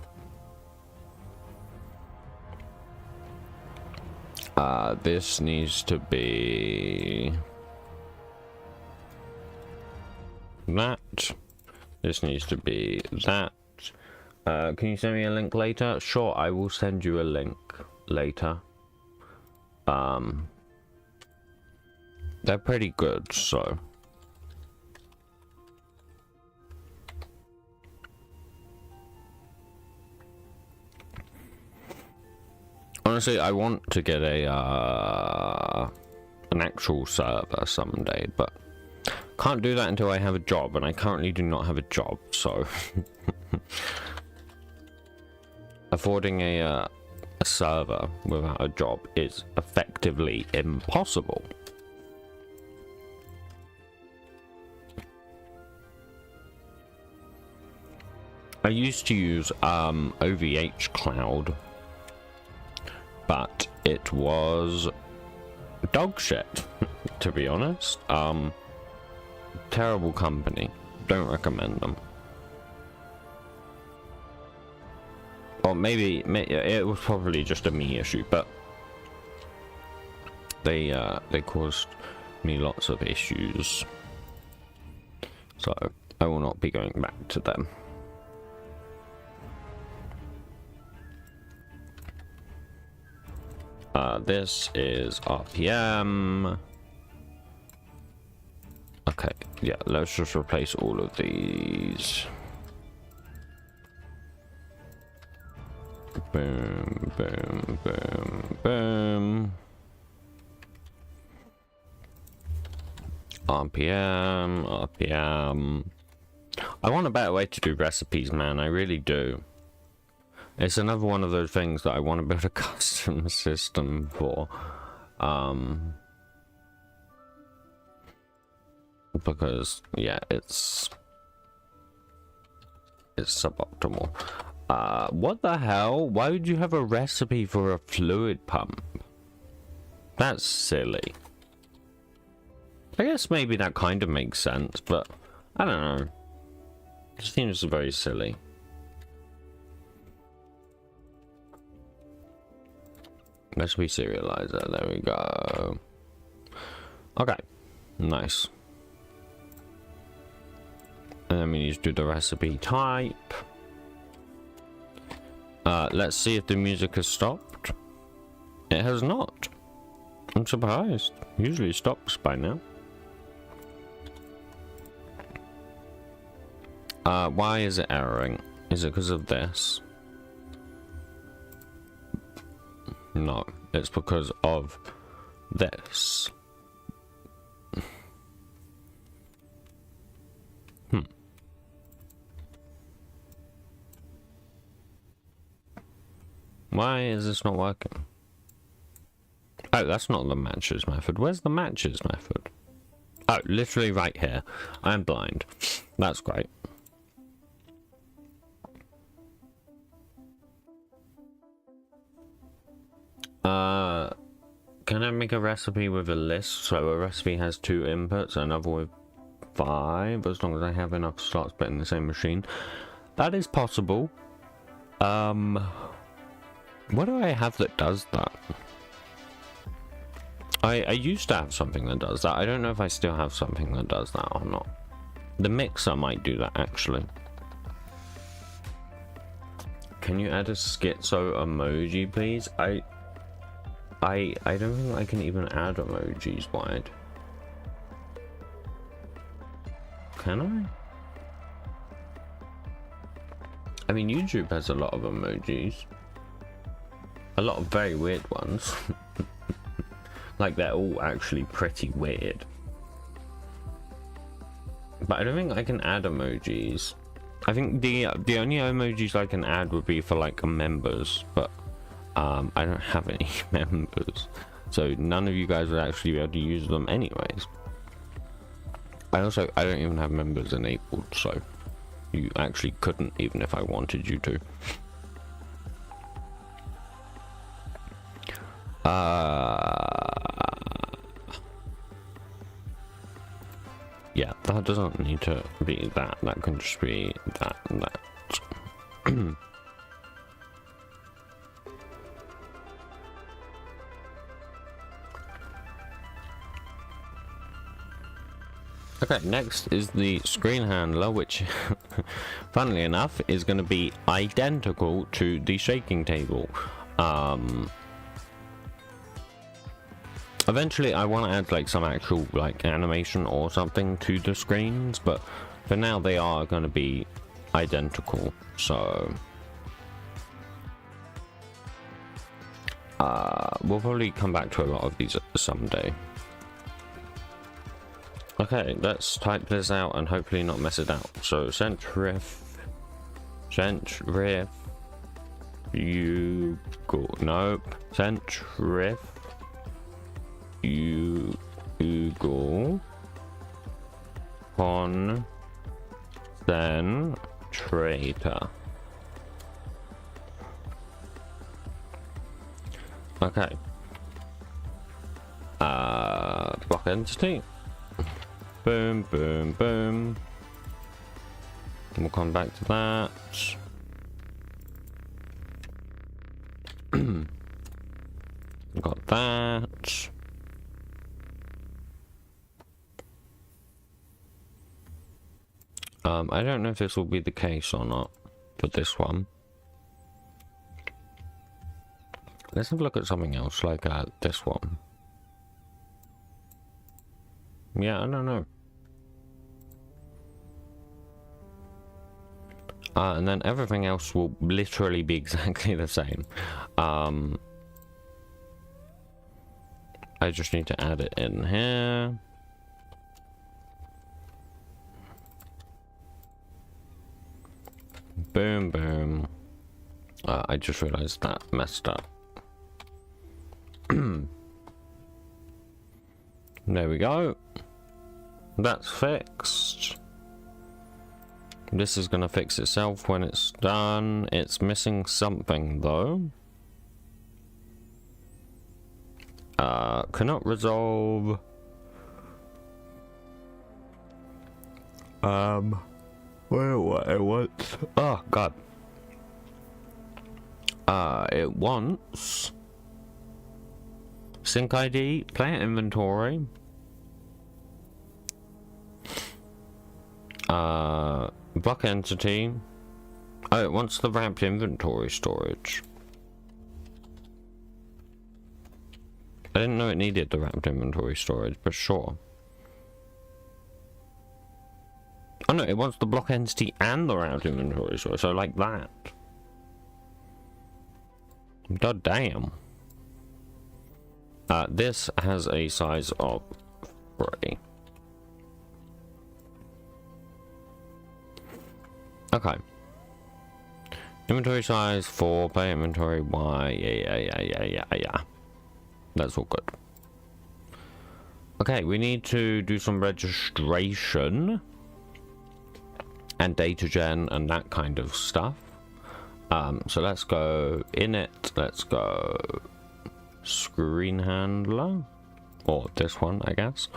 This needs to be that. This needs to be that. Can you send me a link later? Sure, I will send you a link later. They're pretty good, so. Honestly, I want to get a an actual server someday, but can't do that until I have a job, and I currently do not have a job, so affording a server without a job is effectively impossible. I used to use OVH Cloud, but it was dog shit, to be honest. Terrible company. Don't recommend them. Or maybe it was probably just a me issue, but they caused me lots of issues. So I will not be going back to them. This is RPM. Okay, yeah, let's just replace all of these. Boom, boom, boom, boom. RPM, RPM. I want a better way to do recipes, man. I really do. It's another one of those things that I want to build a custom system for. Because, yeah, it's suboptimal. What the hell? Why would you have a recipe for a fluid pump? That's silly. I guess maybe that kind of makes sense, but I don't know. It seems very silly. Recipe serializer, there we go. Okay, nice. And then we need to do the recipe type. Let's see if the music has stopped. It has not. I'm surprised. Usually it stops by now. Why is it erroring? Is it because of this? No, it's because of this. Why is this not working? Oh, that's not the matches method. Where's the matches method? Oh, literally right here. I'm blind. That's great. Can I make a recipe with a list? So a recipe has two inputs, another with 5 as long as I have enough slots but in the same machine. That is possible. What do I have that does that? I used to have something that does that. I don't know if I still have something that does that or not. The mixer might do that, actually. Can you add a schizo emoji, please? I don't think I can even add emojis wide. Can I? I mean, YouTube has a lot of emojis. A lot of very weird ones. Like, they're all actually pretty weird. But I don't think I can add emojis. I think the only emojis I can add would be for, like, members. But, I don't have any members. So, none of you guys would actually be able to use them anyways. I don't even have members enabled, so you actually couldn't, even if I wanted you to. Yeah, that doesn't need to be that. That can just be that and that. Okay, next is the screen handler, which, funnily enough, is going to be identical to the shaking table. Eventually, I want to add like some actual like animation or something to the screens, but for now they are going to be identical. So we'll probably come back to a lot of these someday. Okay, let's type this out and hopefully not mess it out. So centrifugal, nope, centrifugal, concentrator. Okay. Block entity. Boom, boom, boom. We'll come back to that. Got that. I don't know if this will be the case or not for this one. Let's have a look at something else, like this one. Yeah, I don't know. And then everything else will literally be exactly the same. I just need to add it in here. Boom, boom. I just realized that messed up. There we go. That's fixed. This is gonna fix itself when it's done. It's missing something though. Cannot resolve. What it wants. Oh god. It wants sync ID, player inventory. Block entity. Oh, it wants the wrapped inventory storage. I didn't know it needed the wrapped inventory storage, but sure. Oh no, it wants the block entity and the wrapped inventory storage, so like that. God damn. This has a size of 3. Okay. Inventory size 4, player inventory Y. Yeah. That's all good. Okay, we need to do some registration and data gen and that kind of stuff. So let's go init, let's go screen handler, or this one, I guess.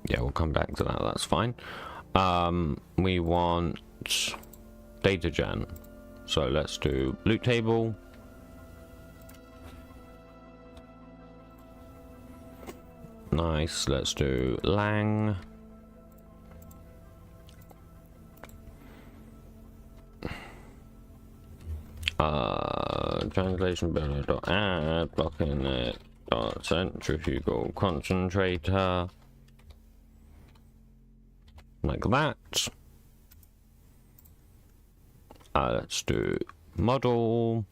Yeah, we'll come back to that, that's fine. We want data gen. So let's do loot table. Nice, let's do lang. Translation builder dot add blocking it dot centrifugal concentrator, like that. Let's do model.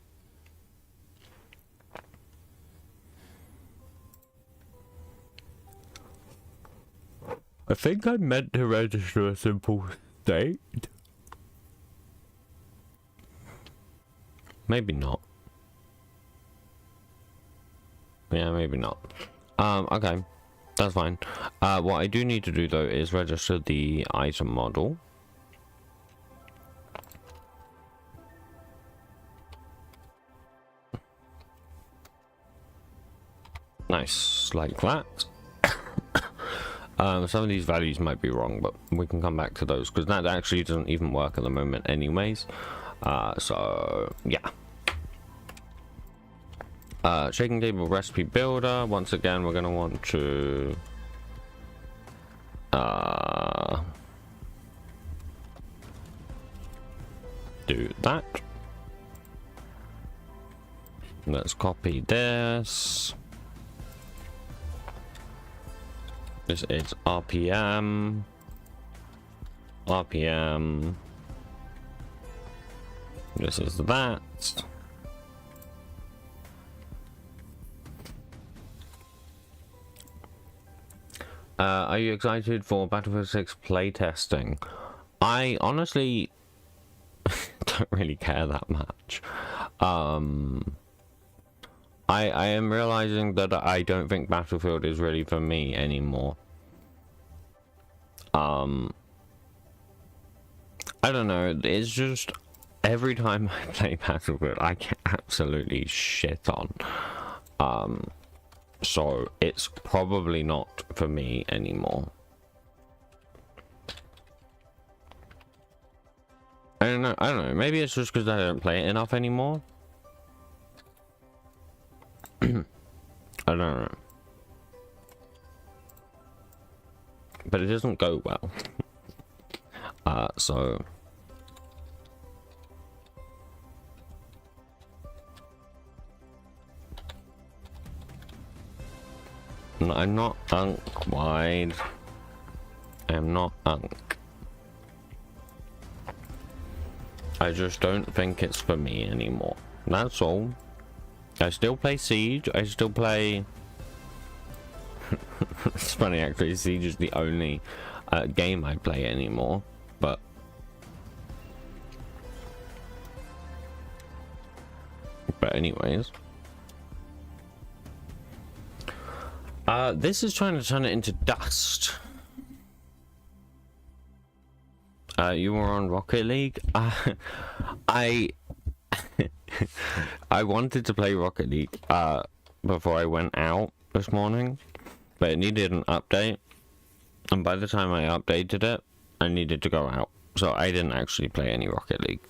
I think I meant to register a simple state. Maybe not. Yeah, maybe not. Okay. That's fine. What I do need to do though is register the item model. Nice, like that. Some of these values might be wrong, but we can come back to those because that actually doesn't even work at the moment anyways. So yeah. Shaking table recipe builder. Once again, we're going to want to do that. Let's copy this. This is RPM. This is that. Are you excited for Battlefield 6 playtesting? I honestly don't really care that much. I am realizing that I don't think Battlefield is really for me anymore. I don't know, it's just every time I play Battlefield I get absolutely shit on. So it's probably not for me anymore. I don't know, maybe it's just because I don't play it enough anymore. I don't know. But it doesn't go well. So no, I'm not unk wide. I am not unk. I just don't think it's for me anymore. That's all. I still play Siege. I still play. It's funny actually. Siege is the only game I play anymore. But anyways. This is trying to turn it into dust. You were on Rocket League? I wanted to play Rocket League before I went out this morning, but it needed an update, and by the time I updated it, I needed to go out, so I didn't actually play any Rocket League.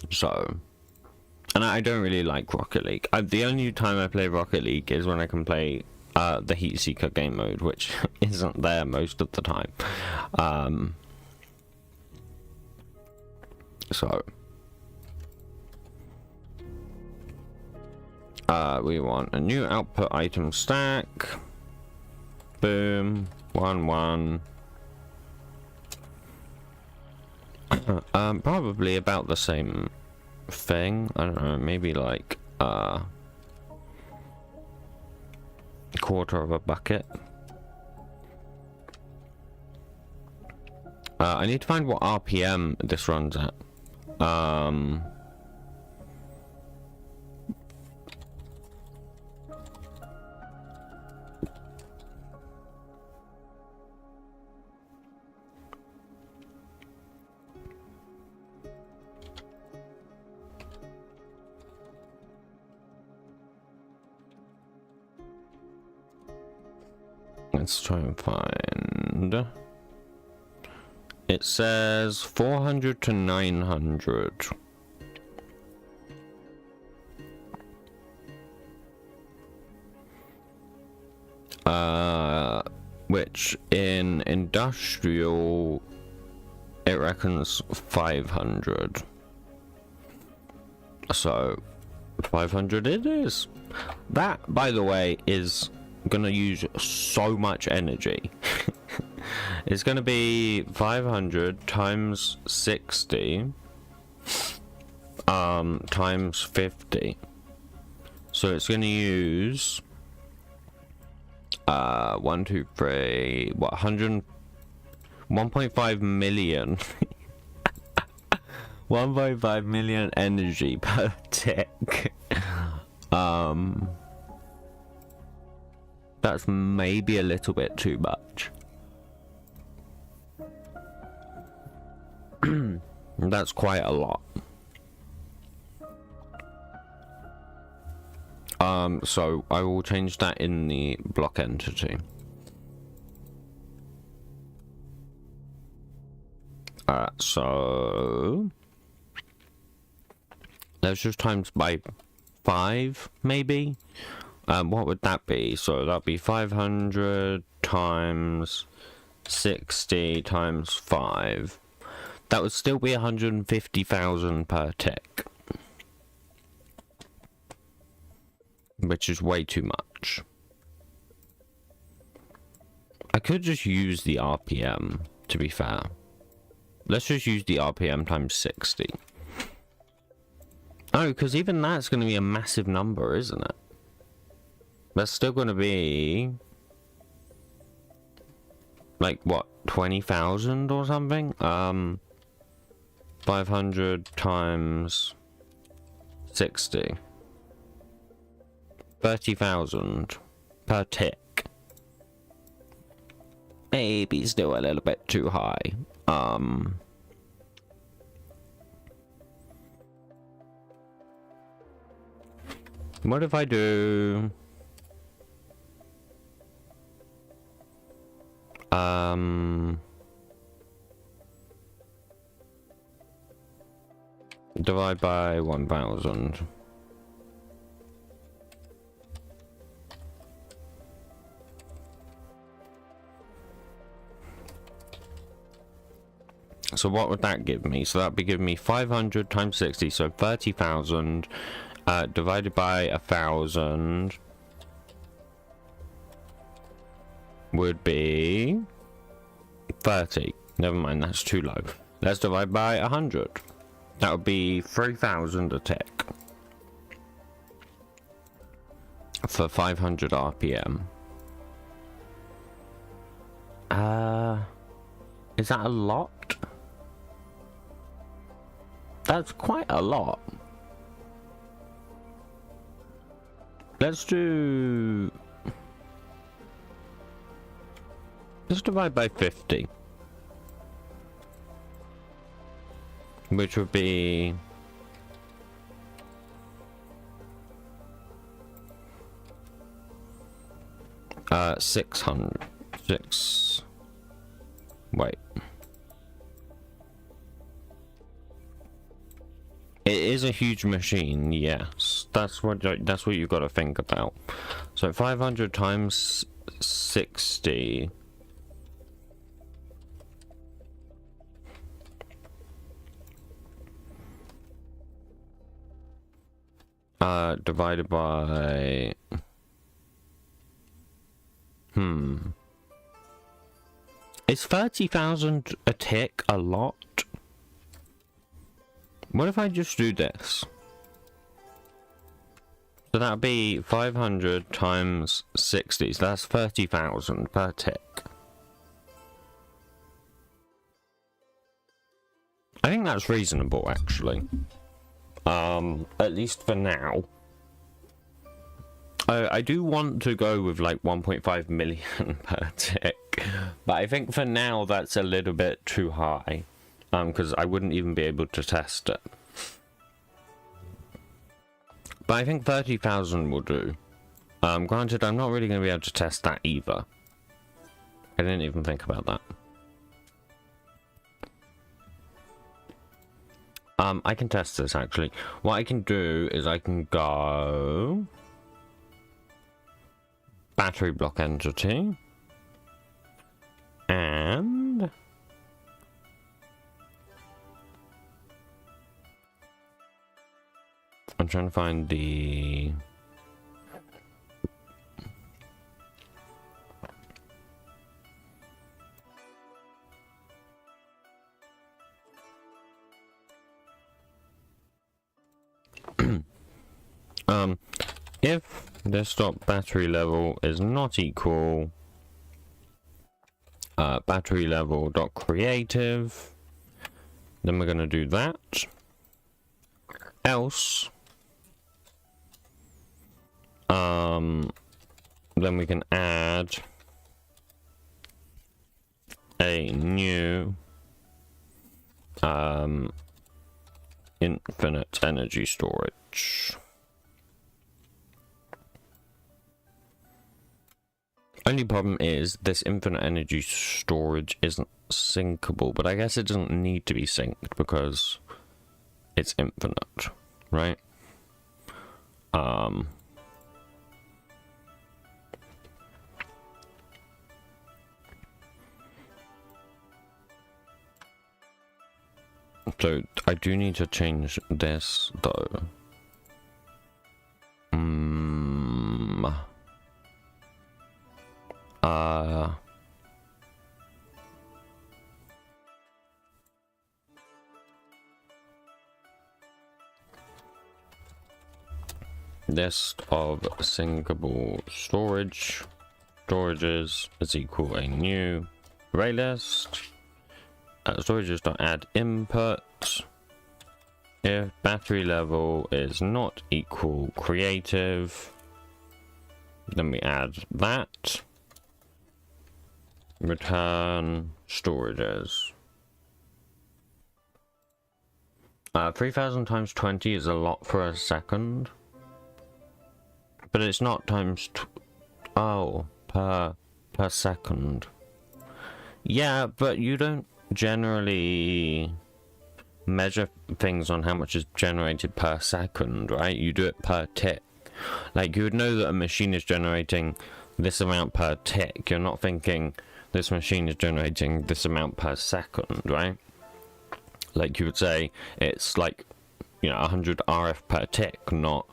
So, and I don't really like Rocket League. The only time I play Rocket League is when I can play the Heat Seeker game mode, which isn't there most of the time. So we want a new output item stack. Boom. 1 1. Probably about the same thing. I don't know, maybe like quarter of a bucket. I need to find what RPM this runs at. let's try and find. It says 400 to 900. Which in industrial, it reckons 500. So 500 it is. That, by the way, is gonna use so much energy. It's gonna be 500 times 60 times 50. So it's gonna use 1 2 3 what 100 1.5 million 1.5 million energy per tick. That's maybe a little bit too much. That's quite a lot. So I will change that in the block entity. So let's just times by 5, maybe. What would that be? So that'd be 500 times 60 times 5. That would still be 150,000 per tick, which is way too much. I could just use the RPM, to be fair. Let's just use the RPM times 60. Oh, because even that's going to be a massive number, isn't it? That's still going to be like, what, 20,000 or something? 500 times 60. 30,000 per tick. Maybe still a little bit too high. What if I do divide by 1,000. So what would that give me? So that'd be giving me 500 times 60, so 30,000 divided by 1,000 would be 30. Never mind, that's too low. Let's divide by 100. That would be 3,000 a tick for 500 RPM. Is that a lot? That's quite a lot. Let's divide by 50. Which would be 600. Wait. It is a huge machine, yes. That's what you've got to think about. So 500 times 60. Divided by... Is 30,000 a tick a lot? What if I just do this? So that'd be 500 times 60, so that's 30,000 per tick. I think that's reasonable, actually. At least for now. I do want to go with like 1.5 million per tick, but I think for now that's a little bit too high, because I wouldn't even be able to test it. But I think 30,000 will do. Granted, I'm not really going to be able to test that either. I didn't even think about that. I can test this actually. What I can do is I can go battery block entity and I'm trying to find the if desktop battery level is not equal battery level dot creative, then we're going to do that. Else then we can add a new infinite energy storage. Only problem is this infinite energy storage isn't syncable, but I guess it doesn't need to be synced because it's infinite, right? So I do need to change this though. List of syncable storages is equal a new array list. Storages.add input. If battery level is not equal creative, then we add that. Return storages. 3000 times 20 is a lot for a second. But it's not times per second. Yeah, but you don't generally measure things on how much is generated per second, right? You do it per tick. Like, you would know that a machine is generating this amount per tick. You're not thinking this machine is generating this amount per second, right? Like, you would say it's like, you know, 100 RF per tick, not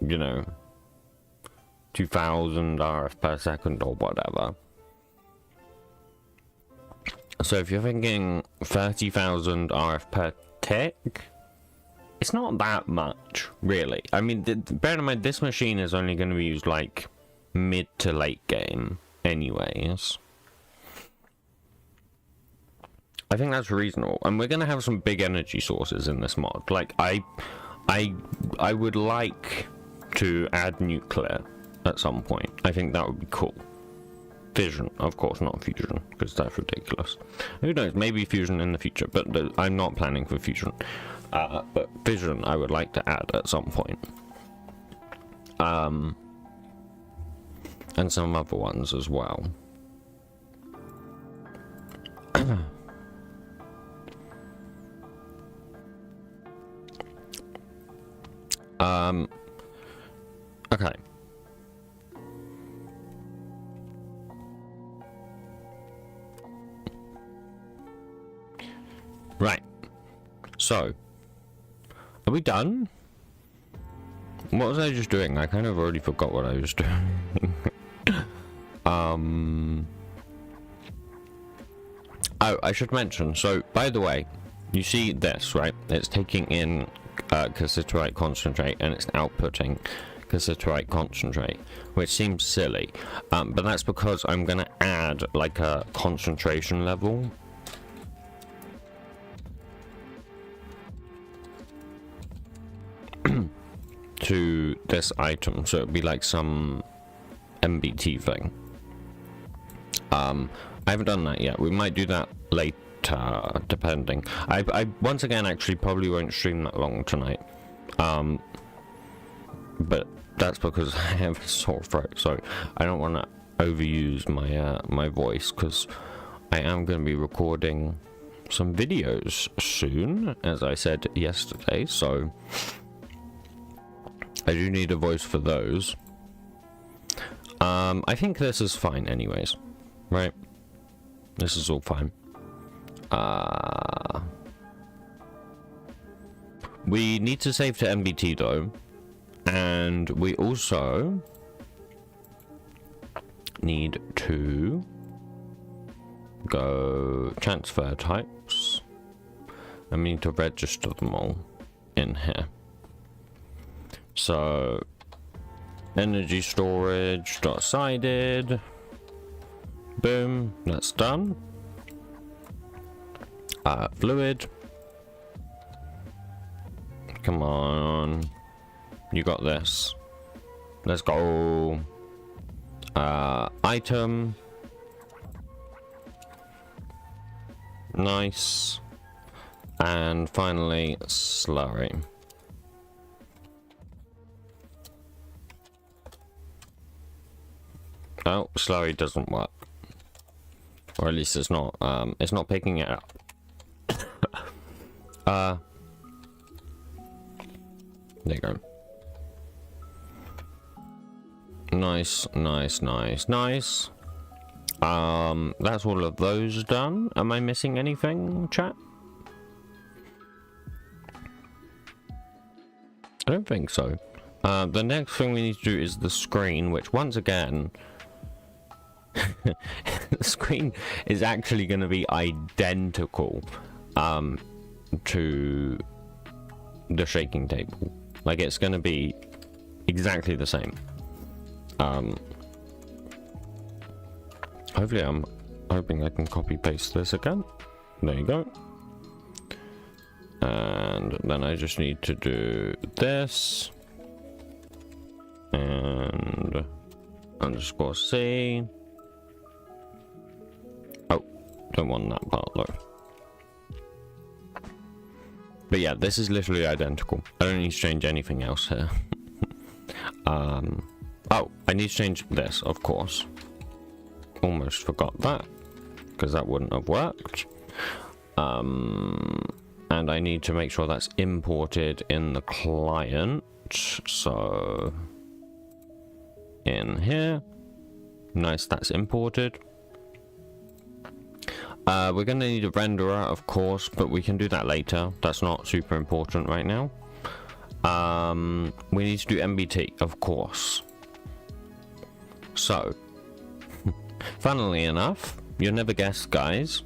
you know, 2000 RF per second or whatever. So if you're thinking 30,000 RF per tick, it's not that much, really. I mean, bear in mind, this machine is only going to be used, like, mid to late game anyways. I think that's reasonable. And we're going to have some big energy sources in this mod. Like, I would like to add nuclear at some point. I think that would be cool. Fission, of course, not fusion, because that's ridiculous. Who knows, maybe fusion in the future, but I'm not planning for fusion. But fission I would like to add at some point. And some other ones as well. Okay. Right. So, are we done? What was I just doing? I kind of already forgot what I was doing. Oh, I should mention, so, by the way, you see this, right? It's taking in cassiterite concentrate and it's outputting cassiterite concentrate, which seems silly, but that's because I'm going to add like a concentration level to this item, so it'd be like some MBT thing. I haven't done that yet. We might do that later, depending. I once again actually probably won't stream that long tonight, but that's because I have a sore throat, so I don't want to overuse my my voice, because I am going to be recording some videos soon, as I said yesterday, so I do need a voice for those. I think this is fine anyways, right? This is all fine. We need to save to MBT though, and we also need to go transfer types, and we need to register them all in here. So energy storage dot sided, boom, that's done. Fluid, come on, you got this, let's go. Item, nice, and finally slurry. Oh, slurry doesn't work, or at least it's not picking it up. There you go. Nice, nice, nice, nice. That's all of those done. Am I missing anything, chat? I don't think so. The next thing we need to do is the screen, which once again, the screen is actually going to be identical to the shaking table. Like, it's going to be exactly the same. Hopefully, I'm hoping I can copy paste this again. There you go. And then I just need to do this and underscore C. Oh, don't want that part though. But yeah, this is literally identical. I don't need to change anything else here. Oh, I need to change this, of course. Almost forgot that, because that wouldn't have worked. And I need to make sure that's imported in the client. So, in here. Nice, that's imported. We're going to need a renderer, of course, but we can do that later. That's not super important right now. We need to do MBT, of course. So, funnily enough, you'll never guess, guys.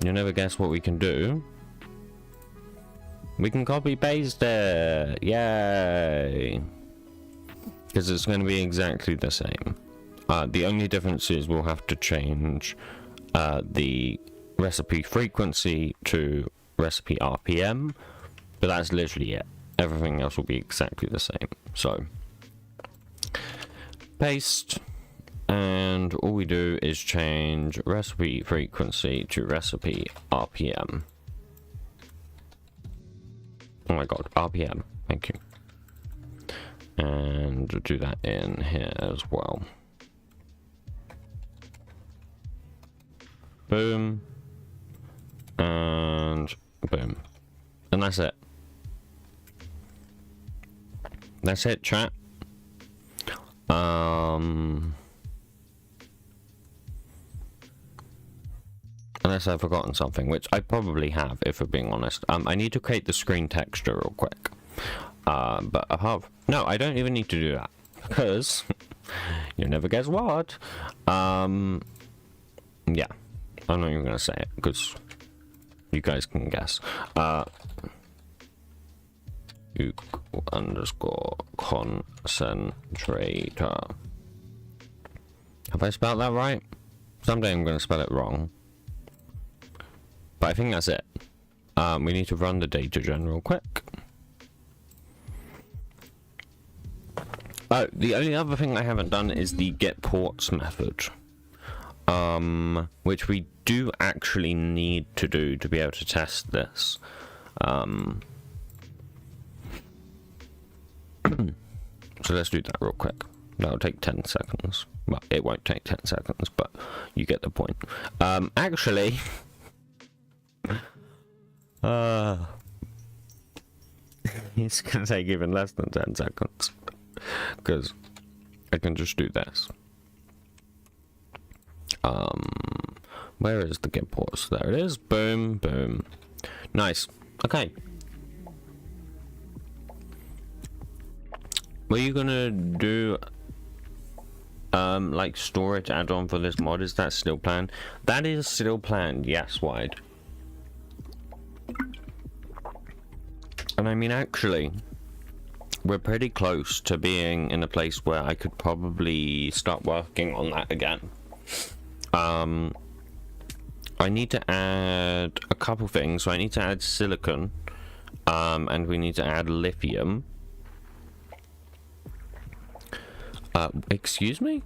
You'll never guess what we can do. We can copy paste it. Yay! Because it's going to be exactly the same. The only difference is we'll have to change the recipe frequency to recipe RPM, but that's literally it. Everything else will be exactly the same. So, paste, and all we do is change recipe frequency to recipe RPM. Oh my god, RPM, thank you. And do that in here as well. Boom. And boom. And that's it. That's it, chat. Unless I've forgotten something, which I probably have, if we're being honest. I need to create the screen texture real quick. But apart from... No, I don't even need to do that. Because... you'll never guess what. Yeah. I'm not even going to say it, because... you guys can guess. Underscore concentrator. Have I spelled that right? Someday I'm going to spell it wrong. But I think that's it. We need to run the data gen real quick. Oh, the only other thing I haven't done is the get ports method. Which we do actually need to do to be able to test this. So let's do that real quick. That'll take 10 seconds. Well, it won't take 10 seconds, but you get the point. Actually... it's gonna take even less than 10 seconds. Because I can just do this. Where is the git pause? There it is. Boom, boom. Nice. Okay. Were you gonna do like storage add-on for this mod? Is that still planned? That is still planned, yes, Wide. And I mean, actually, we're pretty close to being in a place where I could probably start working on that again. I need to add a couple things. So I need to add silicon, and we need to add lithium. Excuse me?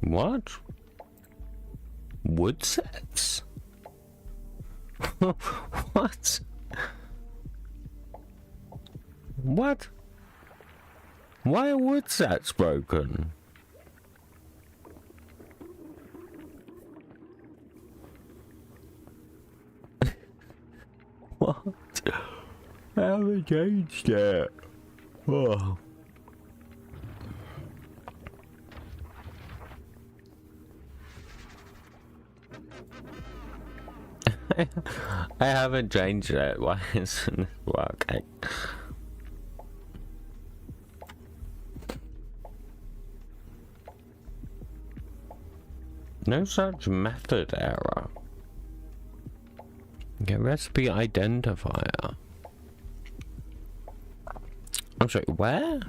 What? Wood sets? What? What? Why are wood sets broken? What? I haven't changed it. Oh. I haven't changed it. Why isn't it working? No such method error. Get recipe identifier. I'm sorry, where?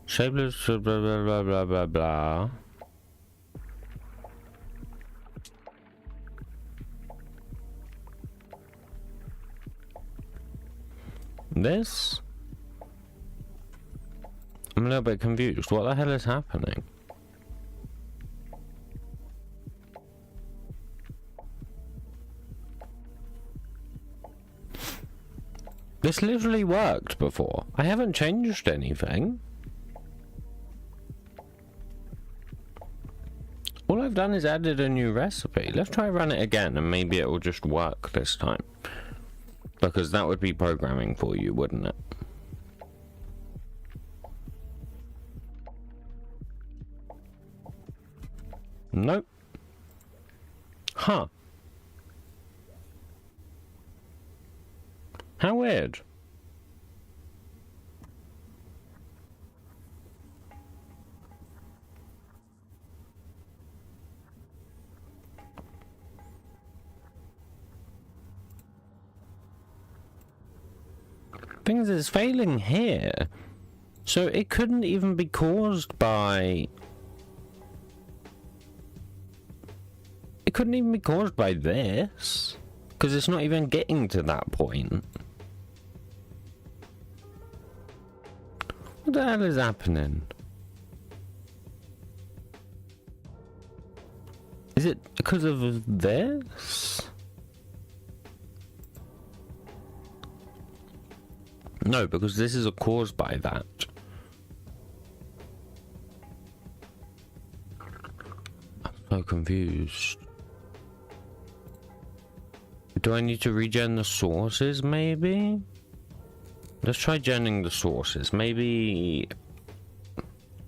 Shapeless blah blah blah blah blah blah. This? I'm a little bit confused. What the hell is happening? This literally worked before. I haven't changed anything. All I've done is added a new recipe. Let's try run it again and maybe it will just work this time. Because that would be programming for you, wouldn't it? Nope. Huh. How weird. Things is failing here. So it couldn't even be caused by... It couldn't even be caused by this. Because it's not even getting to that point. What the hell is happening? Is it because of this? No, because this is a cause by that. I'm so confused. Do I need to regen the sources, maybe? Let's try genning the sources. Maybe...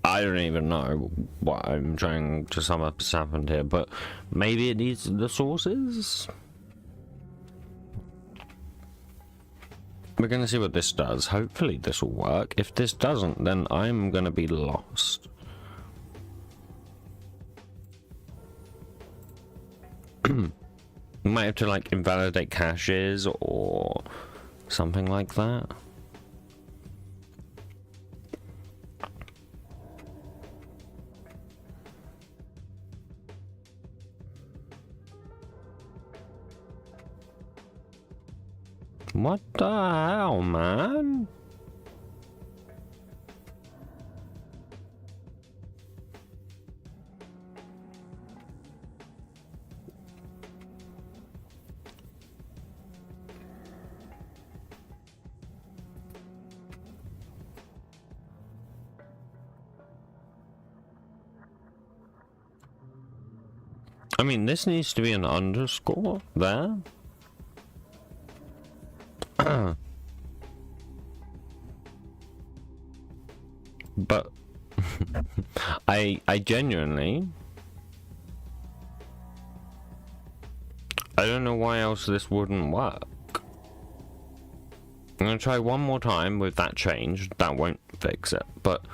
I don't even know what I'm trying to sum up has happened here, but maybe it needs the sources? We're gonna see what this does. Hopefully this will work. If this doesn't, then I'm gonna be lost. Might have to like invalidate caches or something like that. What the hell, man? I mean, this needs to be an underscore there. But I genuinely, I don't know why else this wouldn't work. I'm gonna try one more time with that change. That won't fix it, but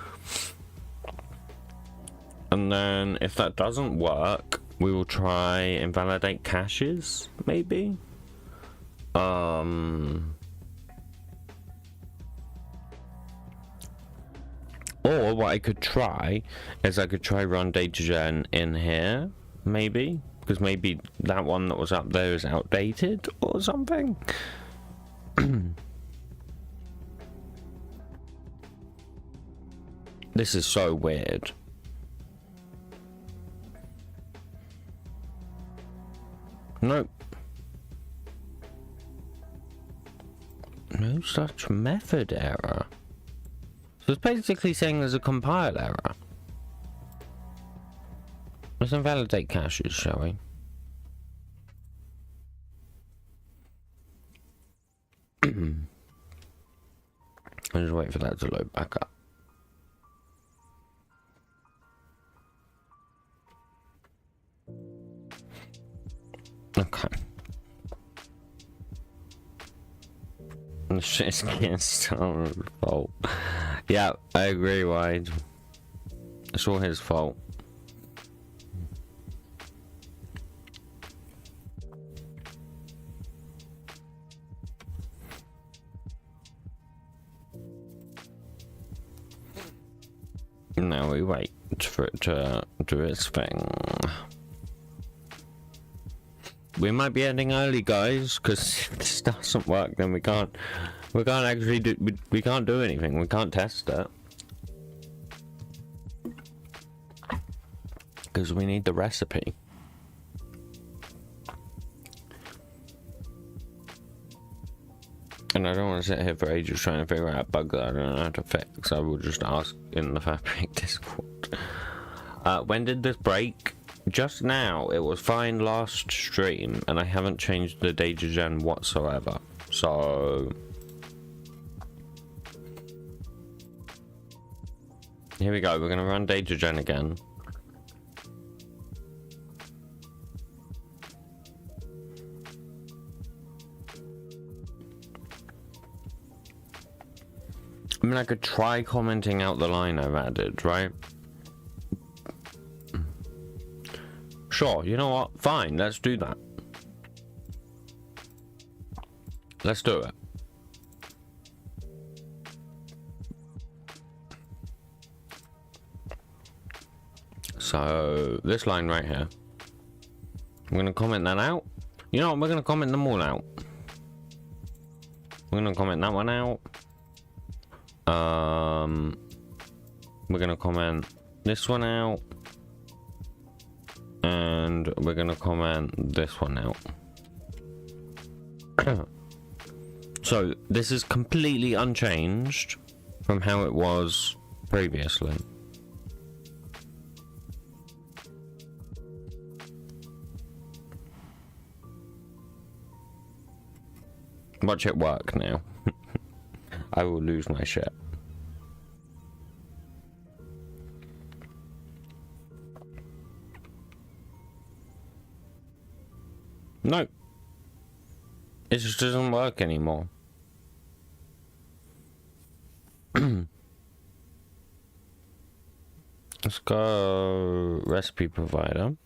and then if that doesn't work, we will try invalidate caches, maybe. Or what I could try is I could try run data gen in here, maybe, because maybe that one that was up there is outdated or something. This is so weird. Nope. No such method error. So it's basically saying there's a compile error. Let's invalidate caches, shall we? I'll just wait for that to load back up. Okay. The shit's getting started. Fault. Yeah, I agree, Wade. It's all his fault. Now we wait for it to do its thing. We might be ending early, guys, because if this doesn't work, then we can't actually do, we can't do anything. We can't test it. Because we need the recipe. And I don't want to sit here for ages trying to figure out a bug that I don't know how to fix. I will just ask in the Fabric Discord. When did this break? Just now. It was fine last stream, and I haven't changed the data gen whatsoever. So here we go. We're gonna run data gen again. I mean, I could try commenting out the line I've added, right? Sure, you know what? Fine, let's do that. Let's do it. So, this line right here. I'm going to comment that out. You know what? We're going to comment them all out. We're going to comment that one out. We're going to comment this one out. And we're gonna comment this one out. So this is completely unchanged from how it was previously. Watch it work now. I will lose my shit. No. It just doesn't work anymore. Let's go recipe provider.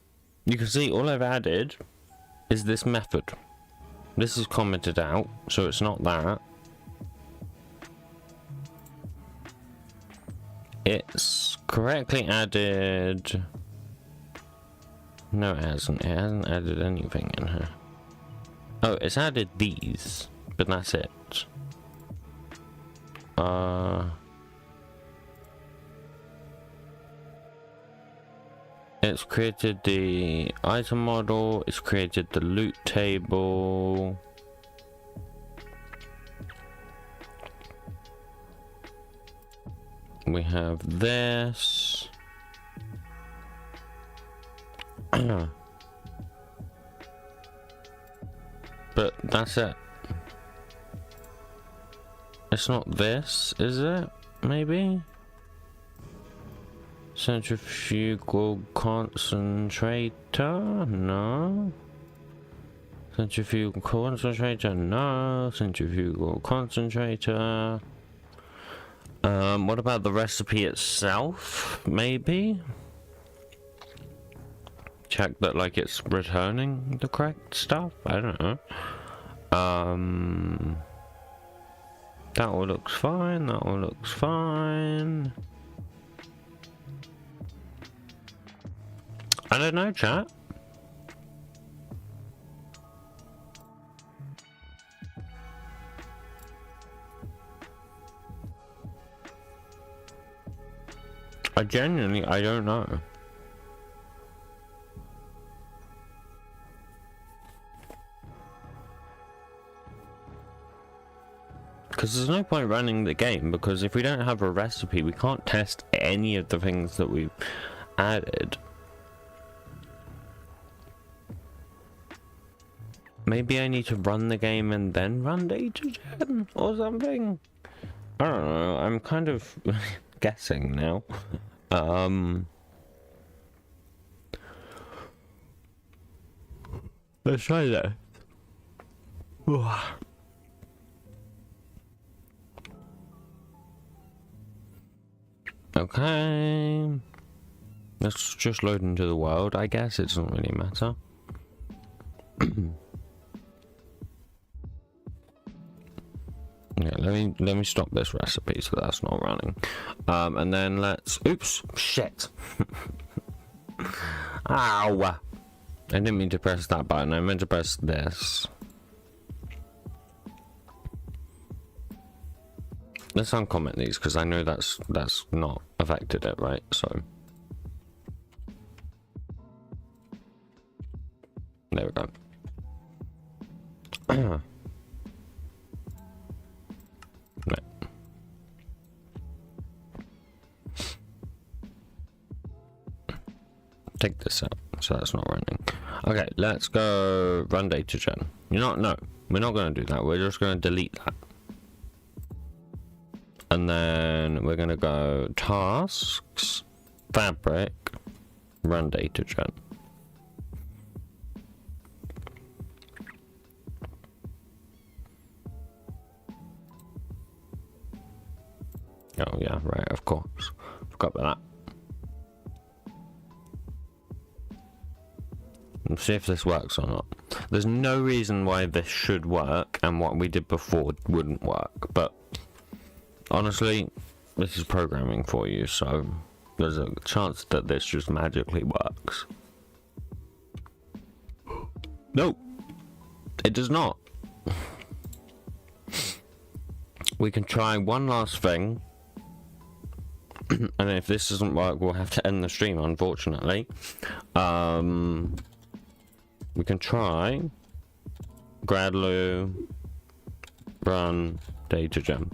You can see all I've added is this method. This is commented out, so it's not that. It's correctly added. No, it hasn't. It hasn't added anything in here. Oh, it's added these, but that's it. It's created the item model. It's created the loot table. We have this. But that's it. It's not this, is it? Maybe? Centrifugal concentrator? No. Centrifugal concentrator? No. Centrifugal concentrator. What about the recipe itself? Maybe? Check that, like, it's returning the correct stuff? I don't know. That all looks fine, that all looks fine. I don't know, chat. I don't know. Because there's no point running the game, because if we don't have a recipe, we can't test any of the things that we've added. Maybe I need to run the game and then run data gen or something? I don't know, I'm kind of guessing now. Let's try that. Okay. Let's just load into the world, I guess. It doesn't really matter. Yeah, let me stop this recipe so that's not running. And then let's... Oops! Shit! Ow! I didn't mean to press that button. I meant to press this. Let's uncomment these, because I know that's not affected it, right? So... There we go. No. Take this out, so that's not running. Okay, let's go run data gen. No, we're not going to do that. We're just going to delete that. And then we're going to go tasks, fabric, run data gen. Oh yeah, right, of course. Forgot about that. Let's see if this works or not. There's no reason why this should work and what we did before wouldn't work, but honestly, this is programming for you, so there's a chance that this just magically works. No, it does not. We can try one last thing. And if this doesn't work, we'll have to end the stream, unfortunately. We can try Gradlu run data gem,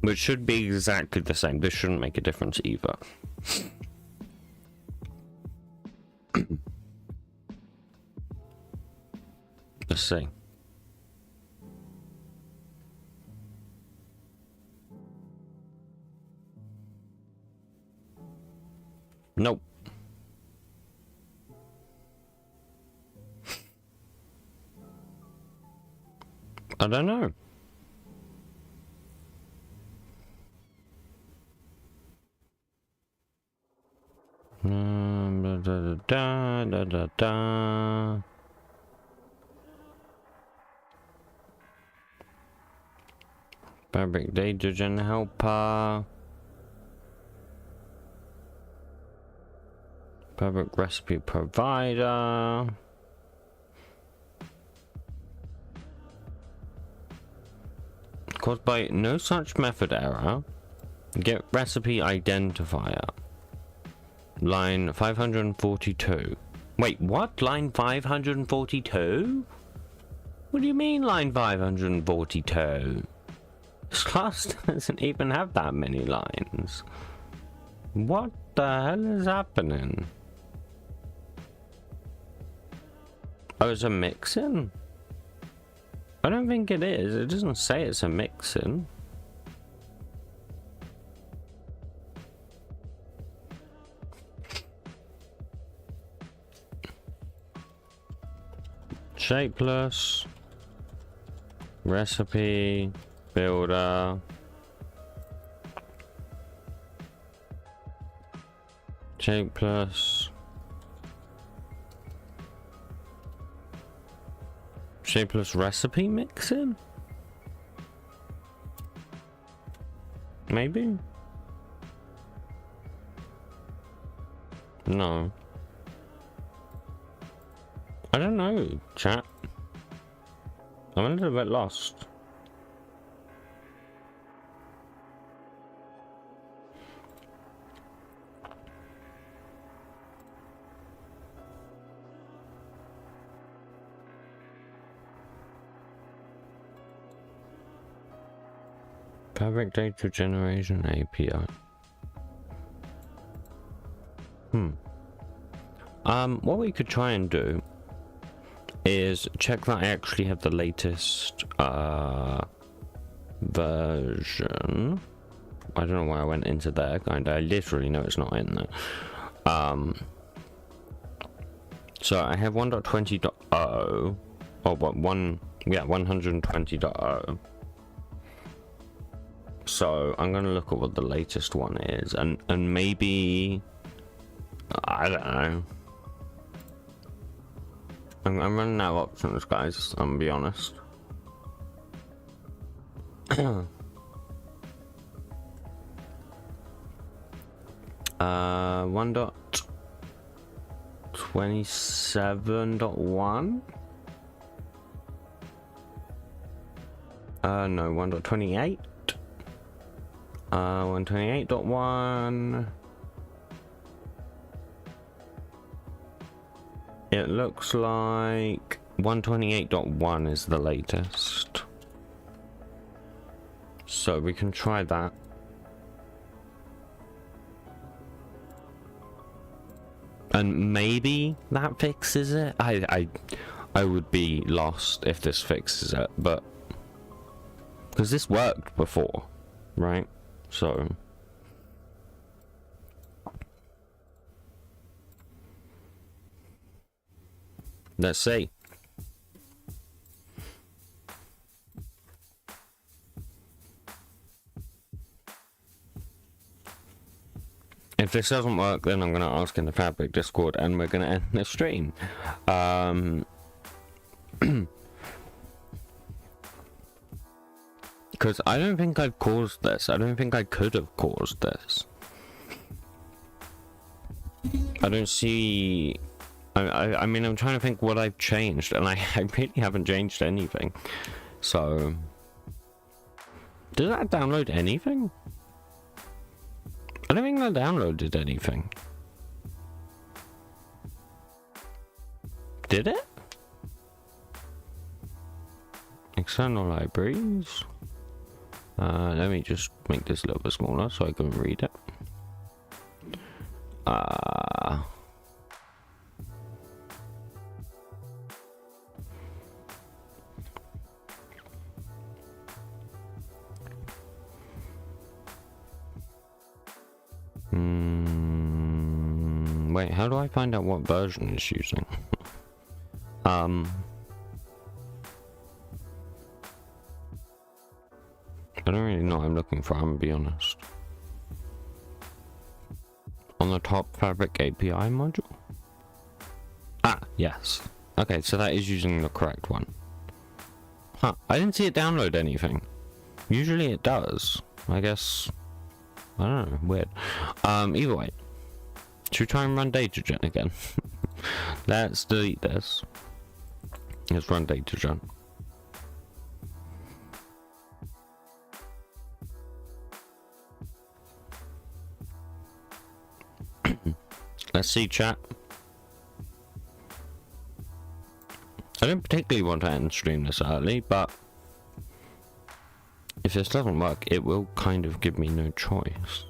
which should be exactly the same. This shouldn't make a difference either. Let's see. Nope. I don't know. Da. Fabric data gen helper. Fabric recipe provider. Caused by no such method error. Get recipe identifier. Line 542. Wait, what? Line 542? What do you mean line 542? This class doesn't even have that many lines. What the hell is happening? Oh, it's a mixin? I don't think it is. It doesn't say it's a mixin. Shapeless. Recipe. Builder. Shapeless. Shapeless recipe mixing? Maybe? No. I don't know, chat. I'm a little bit lost. Fabric data generation API. What we could try and do is check that I actually have the latest version. I don't know why I went into there, kinda. I literally know it's not in there. So I have 1.20.0 or what 120.0. So I'm gonna look at what the latest one is, and maybe I don't know. I'm running out of options, guys. I'm gonna be honest. 1.27.1. No, 1.28. 128.1. It looks like 128.1 is the latest. So we can try that. And maybe that fixes it. I would be lost if this fixes it, but because this worked before, right? So let's see. If this doesn't work, then I'm going to ask in the Fabric Discord and we're going to end the stream. Because I don't think I've caused this. I don't think I could have caused this. I don't see... I mean, I'm trying to think what I've changed, and I really haven't changed anything. So... Did that download anything? I don't think I downloaded anything. Did it? External libraries. Let me just make this a little bit smaller so I can read it. Wait, how do I find out what version it's using? I don't really know what I'm looking for, I'm gonna be honest. On the top Fabric API module? Ah, yes. Okay, so that is using the correct one. Huh, I didn't see it download anything. Usually it does. I guess... I don't know, weird. Either way. Should we try and run datagen again? Let's delete this. Let's run datagen. Let's see, chat. I don't particularly want to end stream this early, but if this doesn't work, it will kind of give me no choice.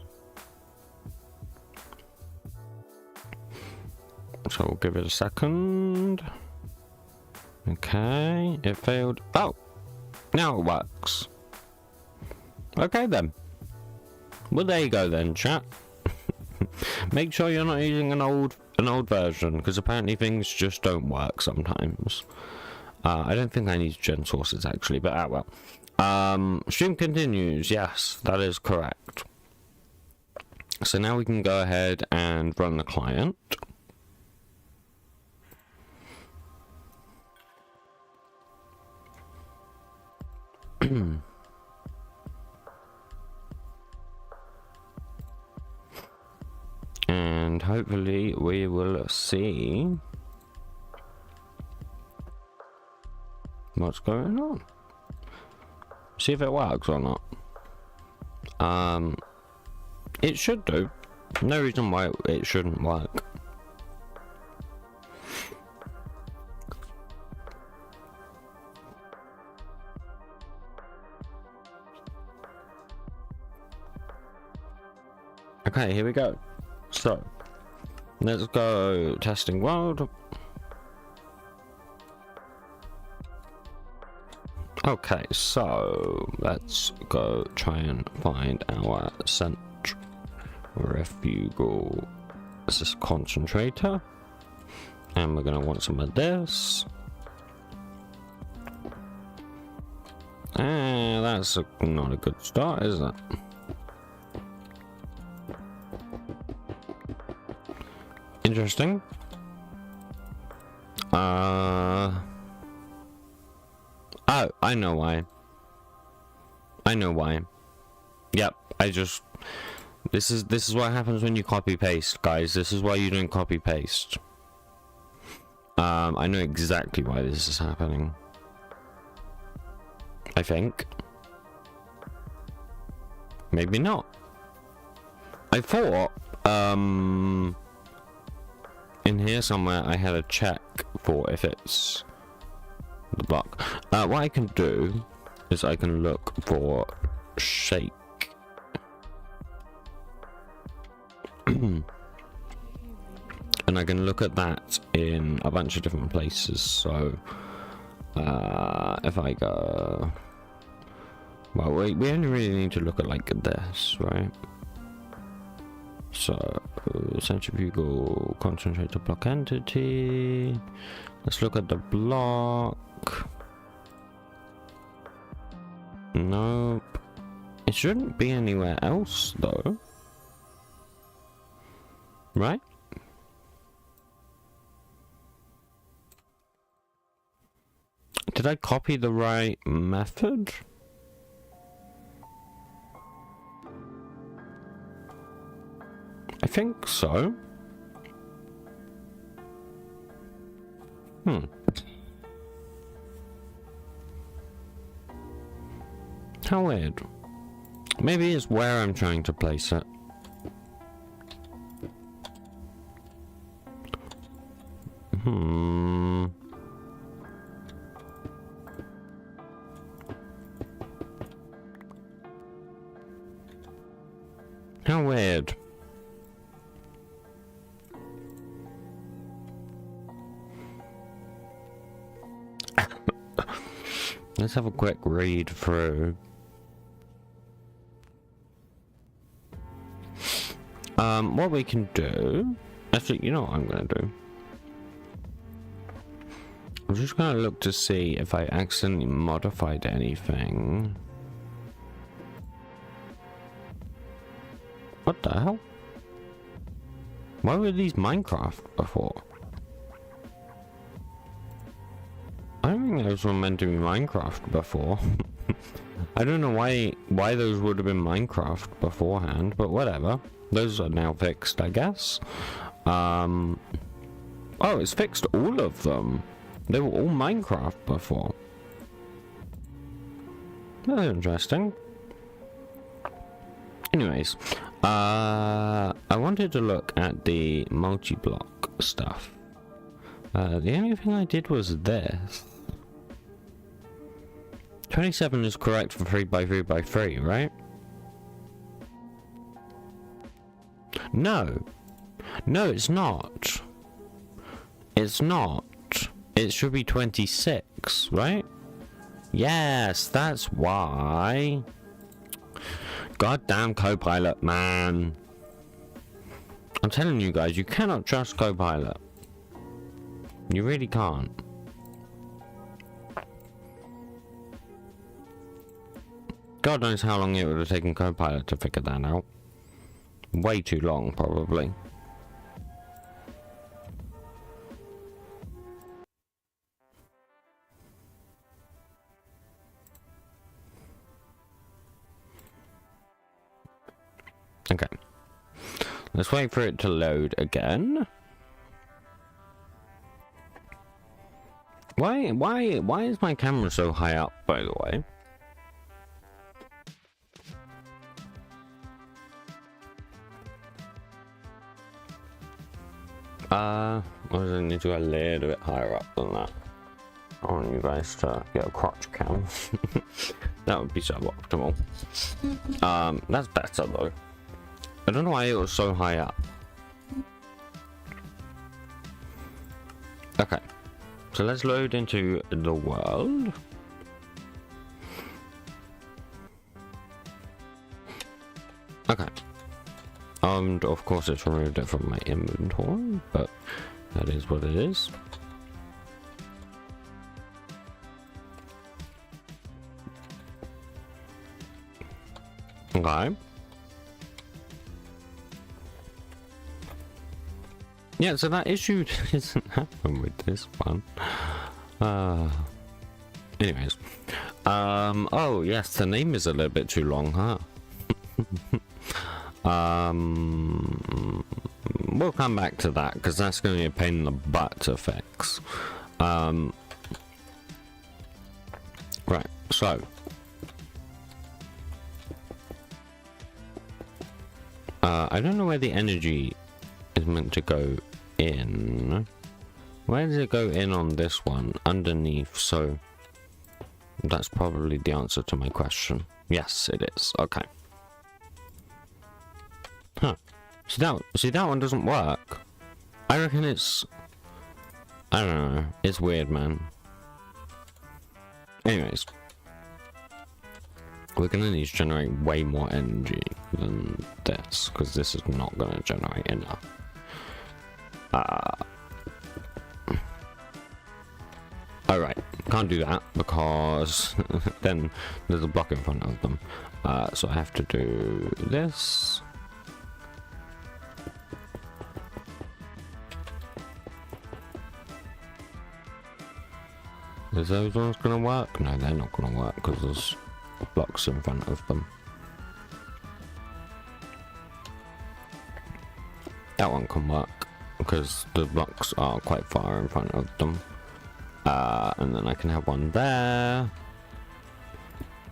So we'll give it a second. Okay, it failed. Oh, Now it works. Okay then. Well, there you go then, chat. Make sure you're not using an old version, because apparently things just don't work sometimes. I don't think I need gen sources actually, but well. Stream continues. Yes, that is correct. So now we can go ahead and run the client. And hopefully we will see what's going on. See if it works or not. It should do. No reason why it shouldn't work. Okay, here we go. So, let's go testing world. Okay, so let's go try and find our Centrifugal. This is Concentrator, and we're gonna want some of this. That's not a good start, is it? Interesting. Oh, I know why. Yep, this is what happens when you copy paste, guys. This is why you don't copy paste. I know exactly why this is happening. I think. Maybe not. I thought, in here somewhere I had a check for if it's the block. What I can do is I can look for shake. And I can look at that in a bunch of different places. So if I go, well, we only really need to look at like this, right? So centrifugal concentrator block entity. Let's look at the block. Nope. It shouldn't be anywhere else though, right? Did I copy the right method? I think so. How weird. Maybe it's where I'm trying to place it. How weird. Let's have a quick read through. What we can do, actually, you know what I'm gonna do? I'm just gonna look to see if I accidentally modified anything. What the hell? Why were these Minecraft before? I don't think those were meant to be Minecraft before. I don't know why those would have been Minecraft beforehand, but whatever. Those are now fixed, I guess. Oh, it's fixed all of them. They were all Minecraft before. That's interesting. Anyways, I wanted to look at the multi-block stuff. The only thing I did was this. 27 is correct for 3x3x3, right? No. No, it's not. It's not. It should be 26, right? Yes, that's why. Goddamn Copilot, man. I'm telling you guys, you cannot trust Copilot. You really can't. God knows how long it would have taken Copilot to figure that out. Way too long, probably. Okay. Let's wait for it to load again. Why is my camera so high up, by the way? Or does it need to go a little bit higher up than that? I want you guys to get a crotch cam. That would be suboptimal. That's better though. I don't know why it was so high up. Okay, so let's load into the world. Okay. And of course it's removed it from my inventory, but that is what it is. Okay. Yeah, so that issue doesn't happen with this one. Anyways. Oh yes, the name is a little bit too long, huh? We'll come back to that because that's going to be a pain in the butt to fix. Right, so I don't know where the energy is meant to go in. Where does it go in on this one? Underneath, so that's probably the answer to my question. Yes, it is. Okay. Huh. See that one doesn't work. I reckon it's... I don't know. It's weird, man. Anyways. We're gonna need to generate way more energy than this, because this is not gonna generate enough. Alright, can't do that because then there's a block in front of them. So I have to do this. Is those ones gonna work? No, they're not gonna work because there's blocks in front of them. That one can work because the blocks are quite far in front of them. And then I can have one there.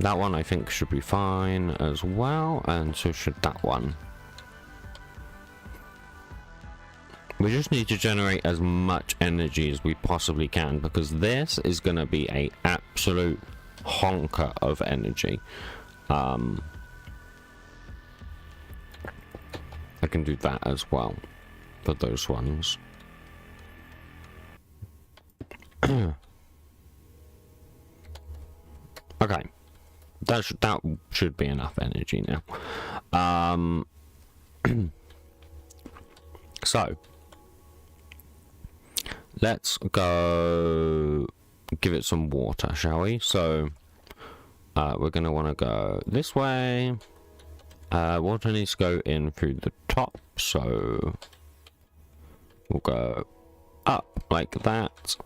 That one I think should be fine as well, and so should that one. We just need to generate as much energy as we possibly can, because this is going to be a absolute honker of energy. I can do that as well for those ones. Okay, that should be enough energy now. So let's go give it some water, shall we? So we're gonna want to go this way. Water needs to go in through the top, so we'll go up like that.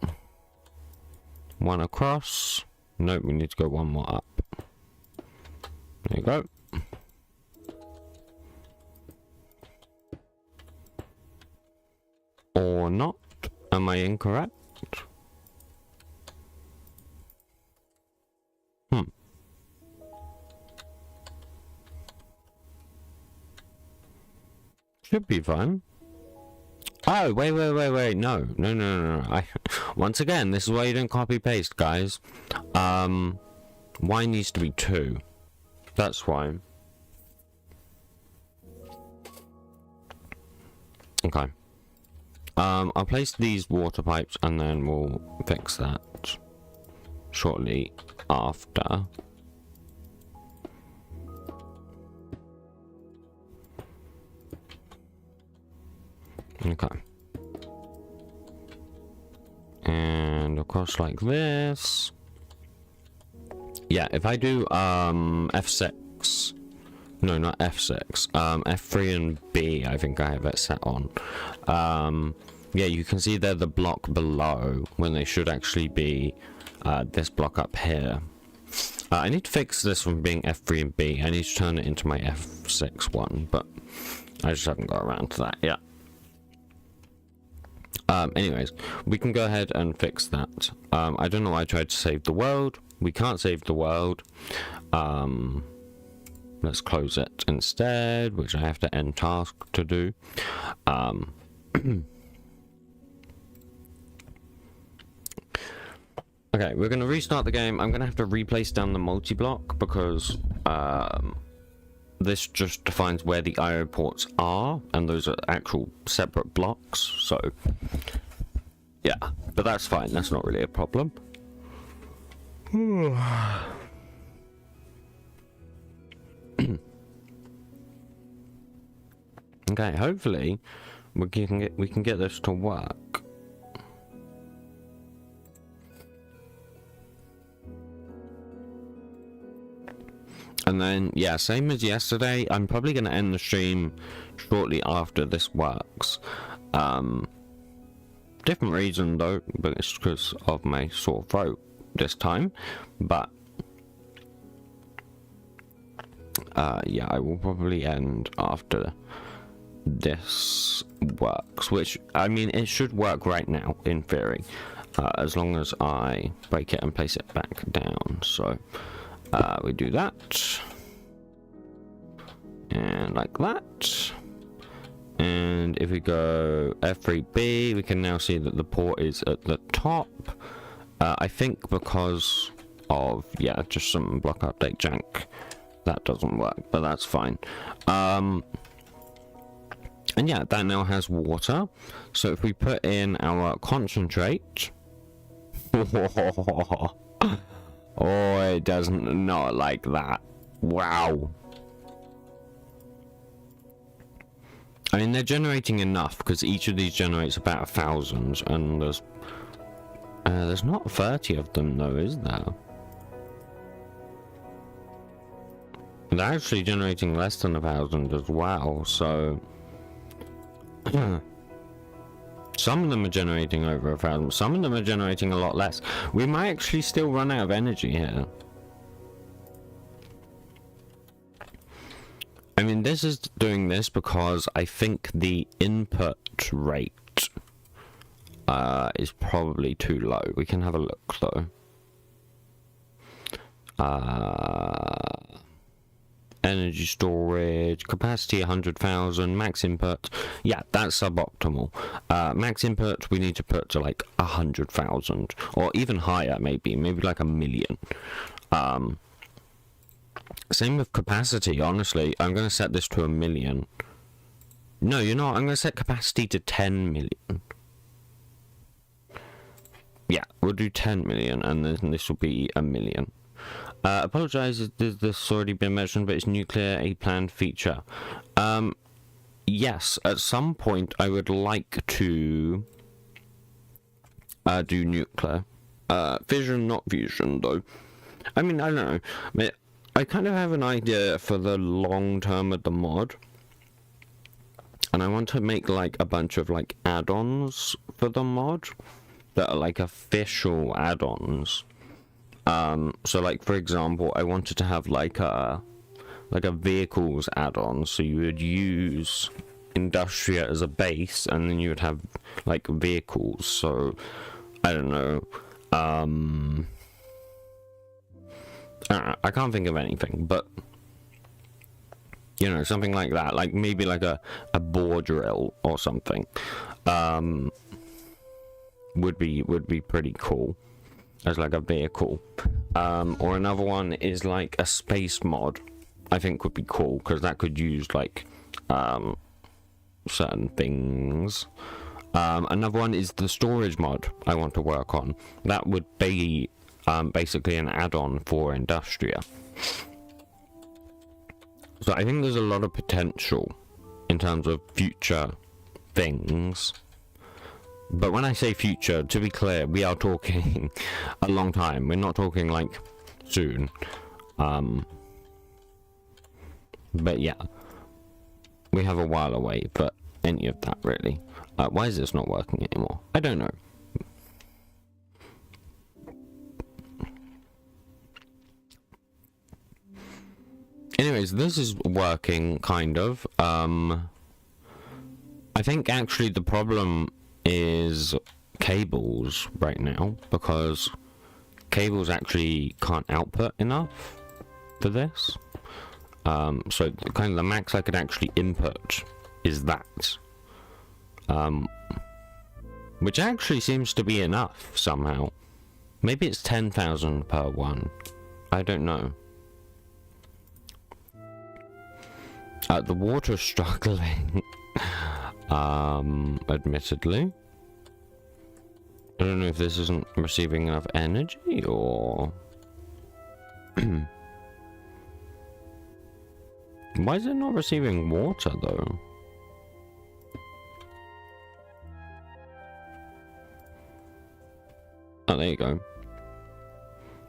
One across. Nope, we need to go one more up. There you go. Or not. Am I incorrect? Should be fun. Oh, wait. No. Once again, this is why you don't copy paste, guys. Y needs to be 2. That's why. Okay. I'll place these water pipes and then we'll fix that shortly after. Okay. And across like this. Yeah, if I do F6, no, not F6, F3 and B, I think I have it set on. Yeah, you can see they're the block below when they should actually be this block up here. I need to fix this from being F3 and B. I need to turn it into my F6 one, but I just haven't got around to that yet. Anyways, we can go ahead and fix that. I don't know why I tried to save the world. We can't save the world. Let's close it instead, which I have to end task to do. Okay, we're going to restart the game. I'm going to have to replace down the multi-block because this just defines where the IO ports are, and those are actual separate blocks, so yeah, but that's fine, that's not really a problem. Okay, hopefully we can get this to work. And then, yeah, same as yesterday, I'm probably going to end the stream shortly after this works. Different reason though, but it's because of my sore throat this time. But, yeah, I will probably end after this works. Which, I mean, it should work right now, in theory. As long as I break it and place it back down, so... we do that, and like that, and if we go F3B, we can now see that the port is at the top. I think because of, yeah, just some block update jank, that doesn't work, but that's fine. And yeah, that now has water, so if we put in our concentrate, oh, it doesn't not like that. Wow. I mean, they're generating enough because each of these generates about 1,000, and there's not 30 of them though, is there? They're actually generating less than 1,000 as well, so some of them are generating over 1,000, some of them are generating a lot less. We might actually still run out of energy here. I mean, this is doing this because I think the input rate is probably too low. We can have a look though. Energy storage, capacity 100,000, max input, yeah, that's suboptimal. Max input we need to put to like 100,000, or even higher, maybe like 1 million. Same with capacity, honestly, I'm going to set this to 1 million. No, you're not, I'm going to set capacity to 10 million. Yeah, we'll do 10 million, and then this will be 1 million. Apologize if this already been mentioned, but is nuclear a planned feature? Yes, at some point I would like to do nuclear. Fission, not fusion, though. I mean, I don't know. I kind of have an idea for the long term of the mod. And I want to make, like, a bunch of, like, add-ons for the mod that are, like, official add-ons. So like, for example, I wanted to have like a vehicles add-on, so you would use Industria as a base, and then you would have like vehicles. So I don't know, I can't think of anything, but you know, something like that, like maybe like a bore drill or something, would be pretty cool as like a vehicle. Or another one is like a space mod, I think would be cool, because that could use like certain things. Another one is the storage mod I want to work on. That would be basically an add-on for Industria. So I think there's a lot of potential in terms of future things. But when I say future, to be clear, we are talking a long time. We're not talking like soon. But yeah, we have a while away for any of that, really. Why is this not working anymore? I don't know. Anyways, this is working, kind of. I think actually the problem is cables right now, because cables actually can't output enough for this. So kind of the max I could actually input is that. Which actually seems to be enough somehow. Maybe it's 10,000 per one. I don't know. The water's struggling. Admittedly. I don't know if this isn't receiving enough energy, or... Why is it not receiving water, though? Oh, there you go.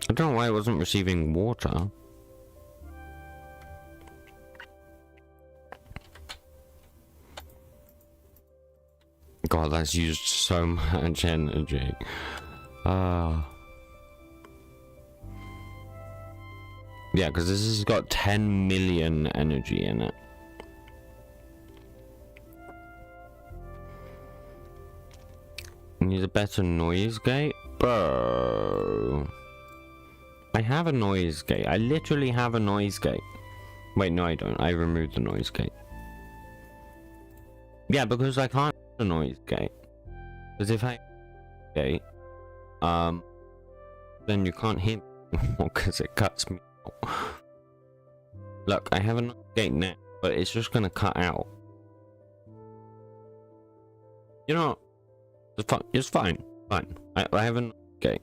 I don't know why it wasn't receiving water. God, that's used so much energy. Yeah, because this has got 10 million energy in it. Need a better noise gate? Bro. I have a noise gate. I literally have a noise gate. Wait, no I don't. I removed the noise gate. Yeah, because I can't have a noise gate. Because if I gate, then you can't hear me anymore because it cuts me out. Look, I have a noise gate now, but it's just gonna cut out. You know, it's fine. Fine. I have a noise gate.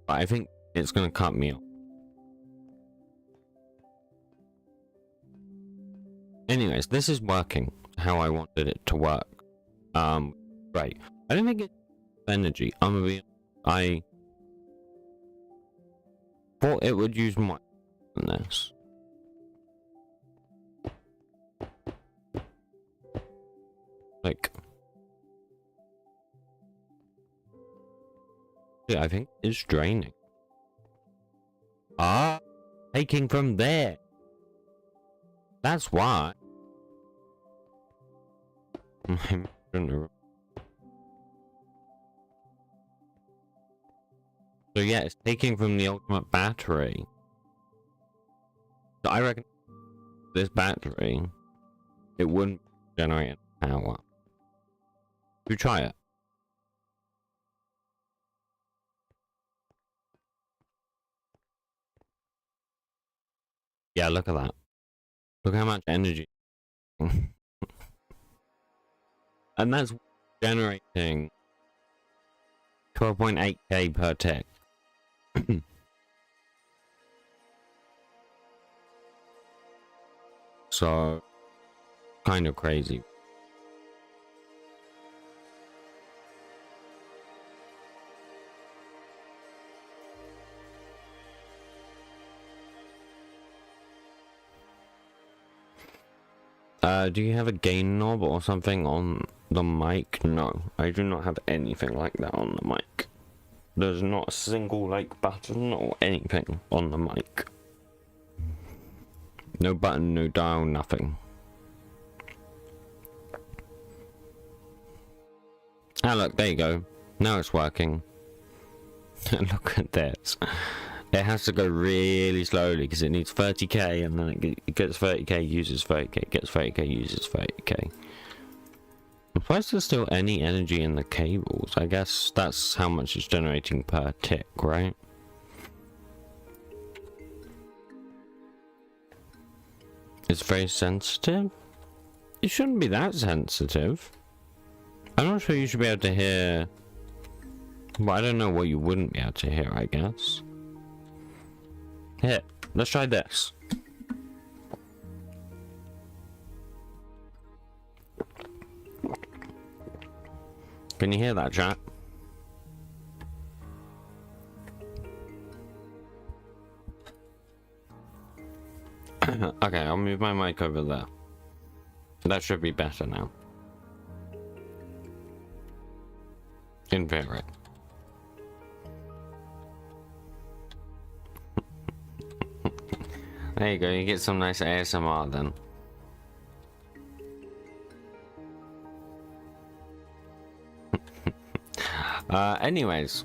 But I think it's gonna cut me off. Anyways, this is working how I wanted it to work. Right. I don't think it's energy. I'm gonna be. I thought it would use more than this. Like, yeah, I think it's draining. Ah, taking from there. That's why. I don't know. So yeah, it's taking from the ultimate battery. So I reckon this battery, it wouldn't generate power. You try it. Yeah, look at that. Look how much energy. And that's generating 12.8k per tick. So, kind of crazy. Do you have a gain knob or something on the mic? No, I do not have anything like that on the mic. There's not a single like button or anything on the mic. No button, no dial, nothing. Ah, look, there you go. Now it's working. Look at this. It has to go really slowly because it needs 30k, and then it gets 30k, uses 30k, gets 30k, uses 30k. Why is there still any energy in the cables? I guess that's how much it's generating per tick, right? It's very sensitive? It shouldn't be that sensitive. I'm not sure you should be able to hear But I don't know what you wouldn't be able to hear, I guess. Here, let's try this. Can you hear that, chat? Okay, I'll move my mic over there. That should be better now. In theory. There you go, you get some nice ASMR then. Anyways.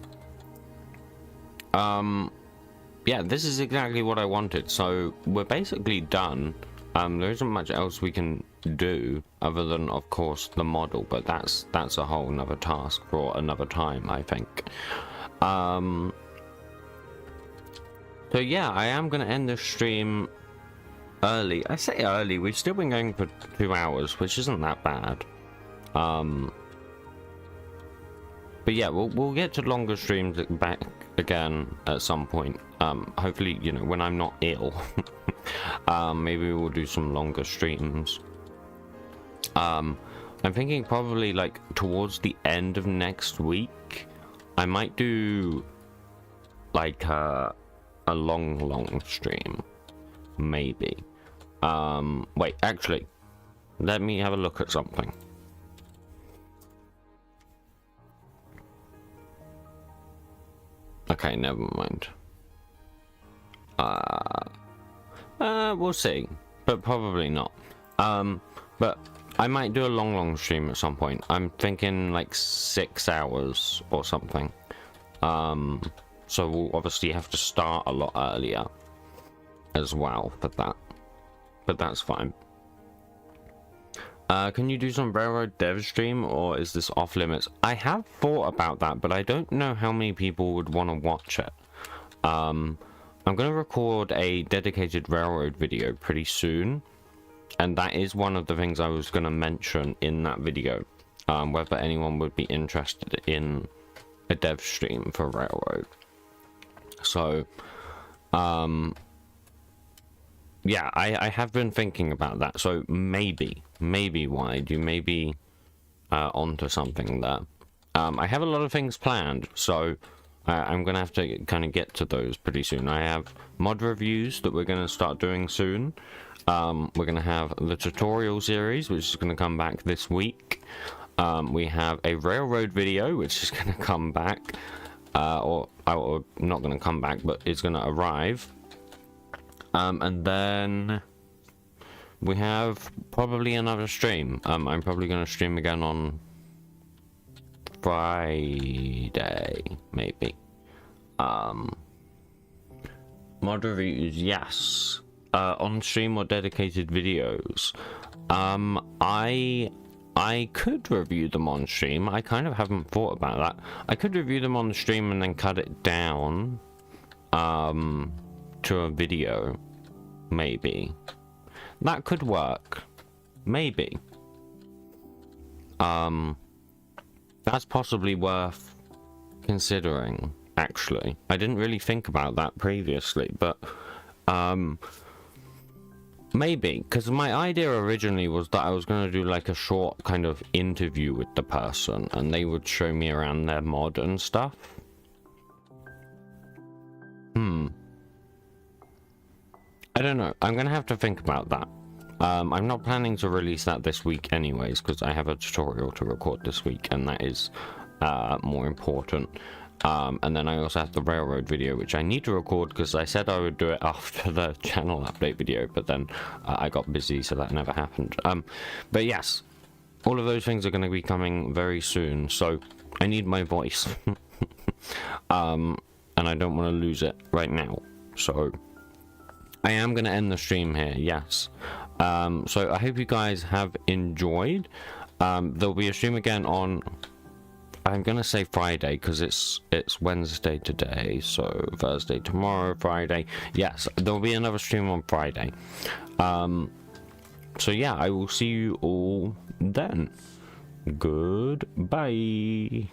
Yeah, this is exactly what I wanted. So, we're basically done. There isn't much else we can do other than, of course, the model, but that's a whole nother task for another time, I think. So yeah, I am going to end this stream early. I say early, we've still been going for 2 hours, which isn't that bad. But yeah, we'll get to longer streams back again at some point. Hopefully, you know, when I'm not ill. Maybe we'll do some longer streams. I'm thinking probably like towards the end of next week, I might do like a long stream, maybe. Wait, actually, let me have a look at something. Okay, never mind. We'll see, but probably not. But I might do a long stream at some point. I'm thinking like 6 hours or something. So we'll obviously have to start a lot earlier as well for that. But that's fine. Can you do some railroad dev stream, or is this off limits? I have thought about that, but I don't know how many people would want to watch it. I'm going to record a dedicated railroad video pretty soon, and that is one of the things I was going to mention in that video, whether anyone would be interested in a dev stream for railroad. So, yeah, I have been thinking about that. So maybe Wide, you may be onto something there. I have a lot of things planned, so I'm gonna have to kind of get to those pretty soon. I have mod reviews that we're gonna start doing soon. We're gonna have the tutorial series, which is gonna come back this week. We have a railroad video, which is gonna come back, or not gonna come back, but it's gonna arrive. And then we have probably another stream. I'm probably going to stream again on Friday, maybe. Mod reviews, yes. On stream or dedicated videos. I could review them on stream. I kind of haven't thought about that. I could review them on the stream and then cut it down to a video, maybe. That could work, maybe. That's possibly worth considering, actually. I didn't really think about that previously, but maybe, because my idea originally was that I was going to do like a short kind of interview with the person and they would show me around their mod and stuff. I don't know. I'm gonna have to think about that. I'm not planning to release that this week anyways, because I have a tutorial to record this week, and that is more important. And then I also have the railroad video, which I need to record because I said I would do it after the channel update video, but then I got busy, so that never happened. But yes, all of those things are going to be coming very soon, so I need my voice. And I don't want to lose it right now, so I am going to end the stream here, yes. So I hope you guys have enjoyed. There'll be a stream again on, I'm going to say Friday, because it's Wednesday today, so Thursday tomorrow, Friday. Yes, there'll be another stream on Friday. So yeah, I will see you all then. Goodbye.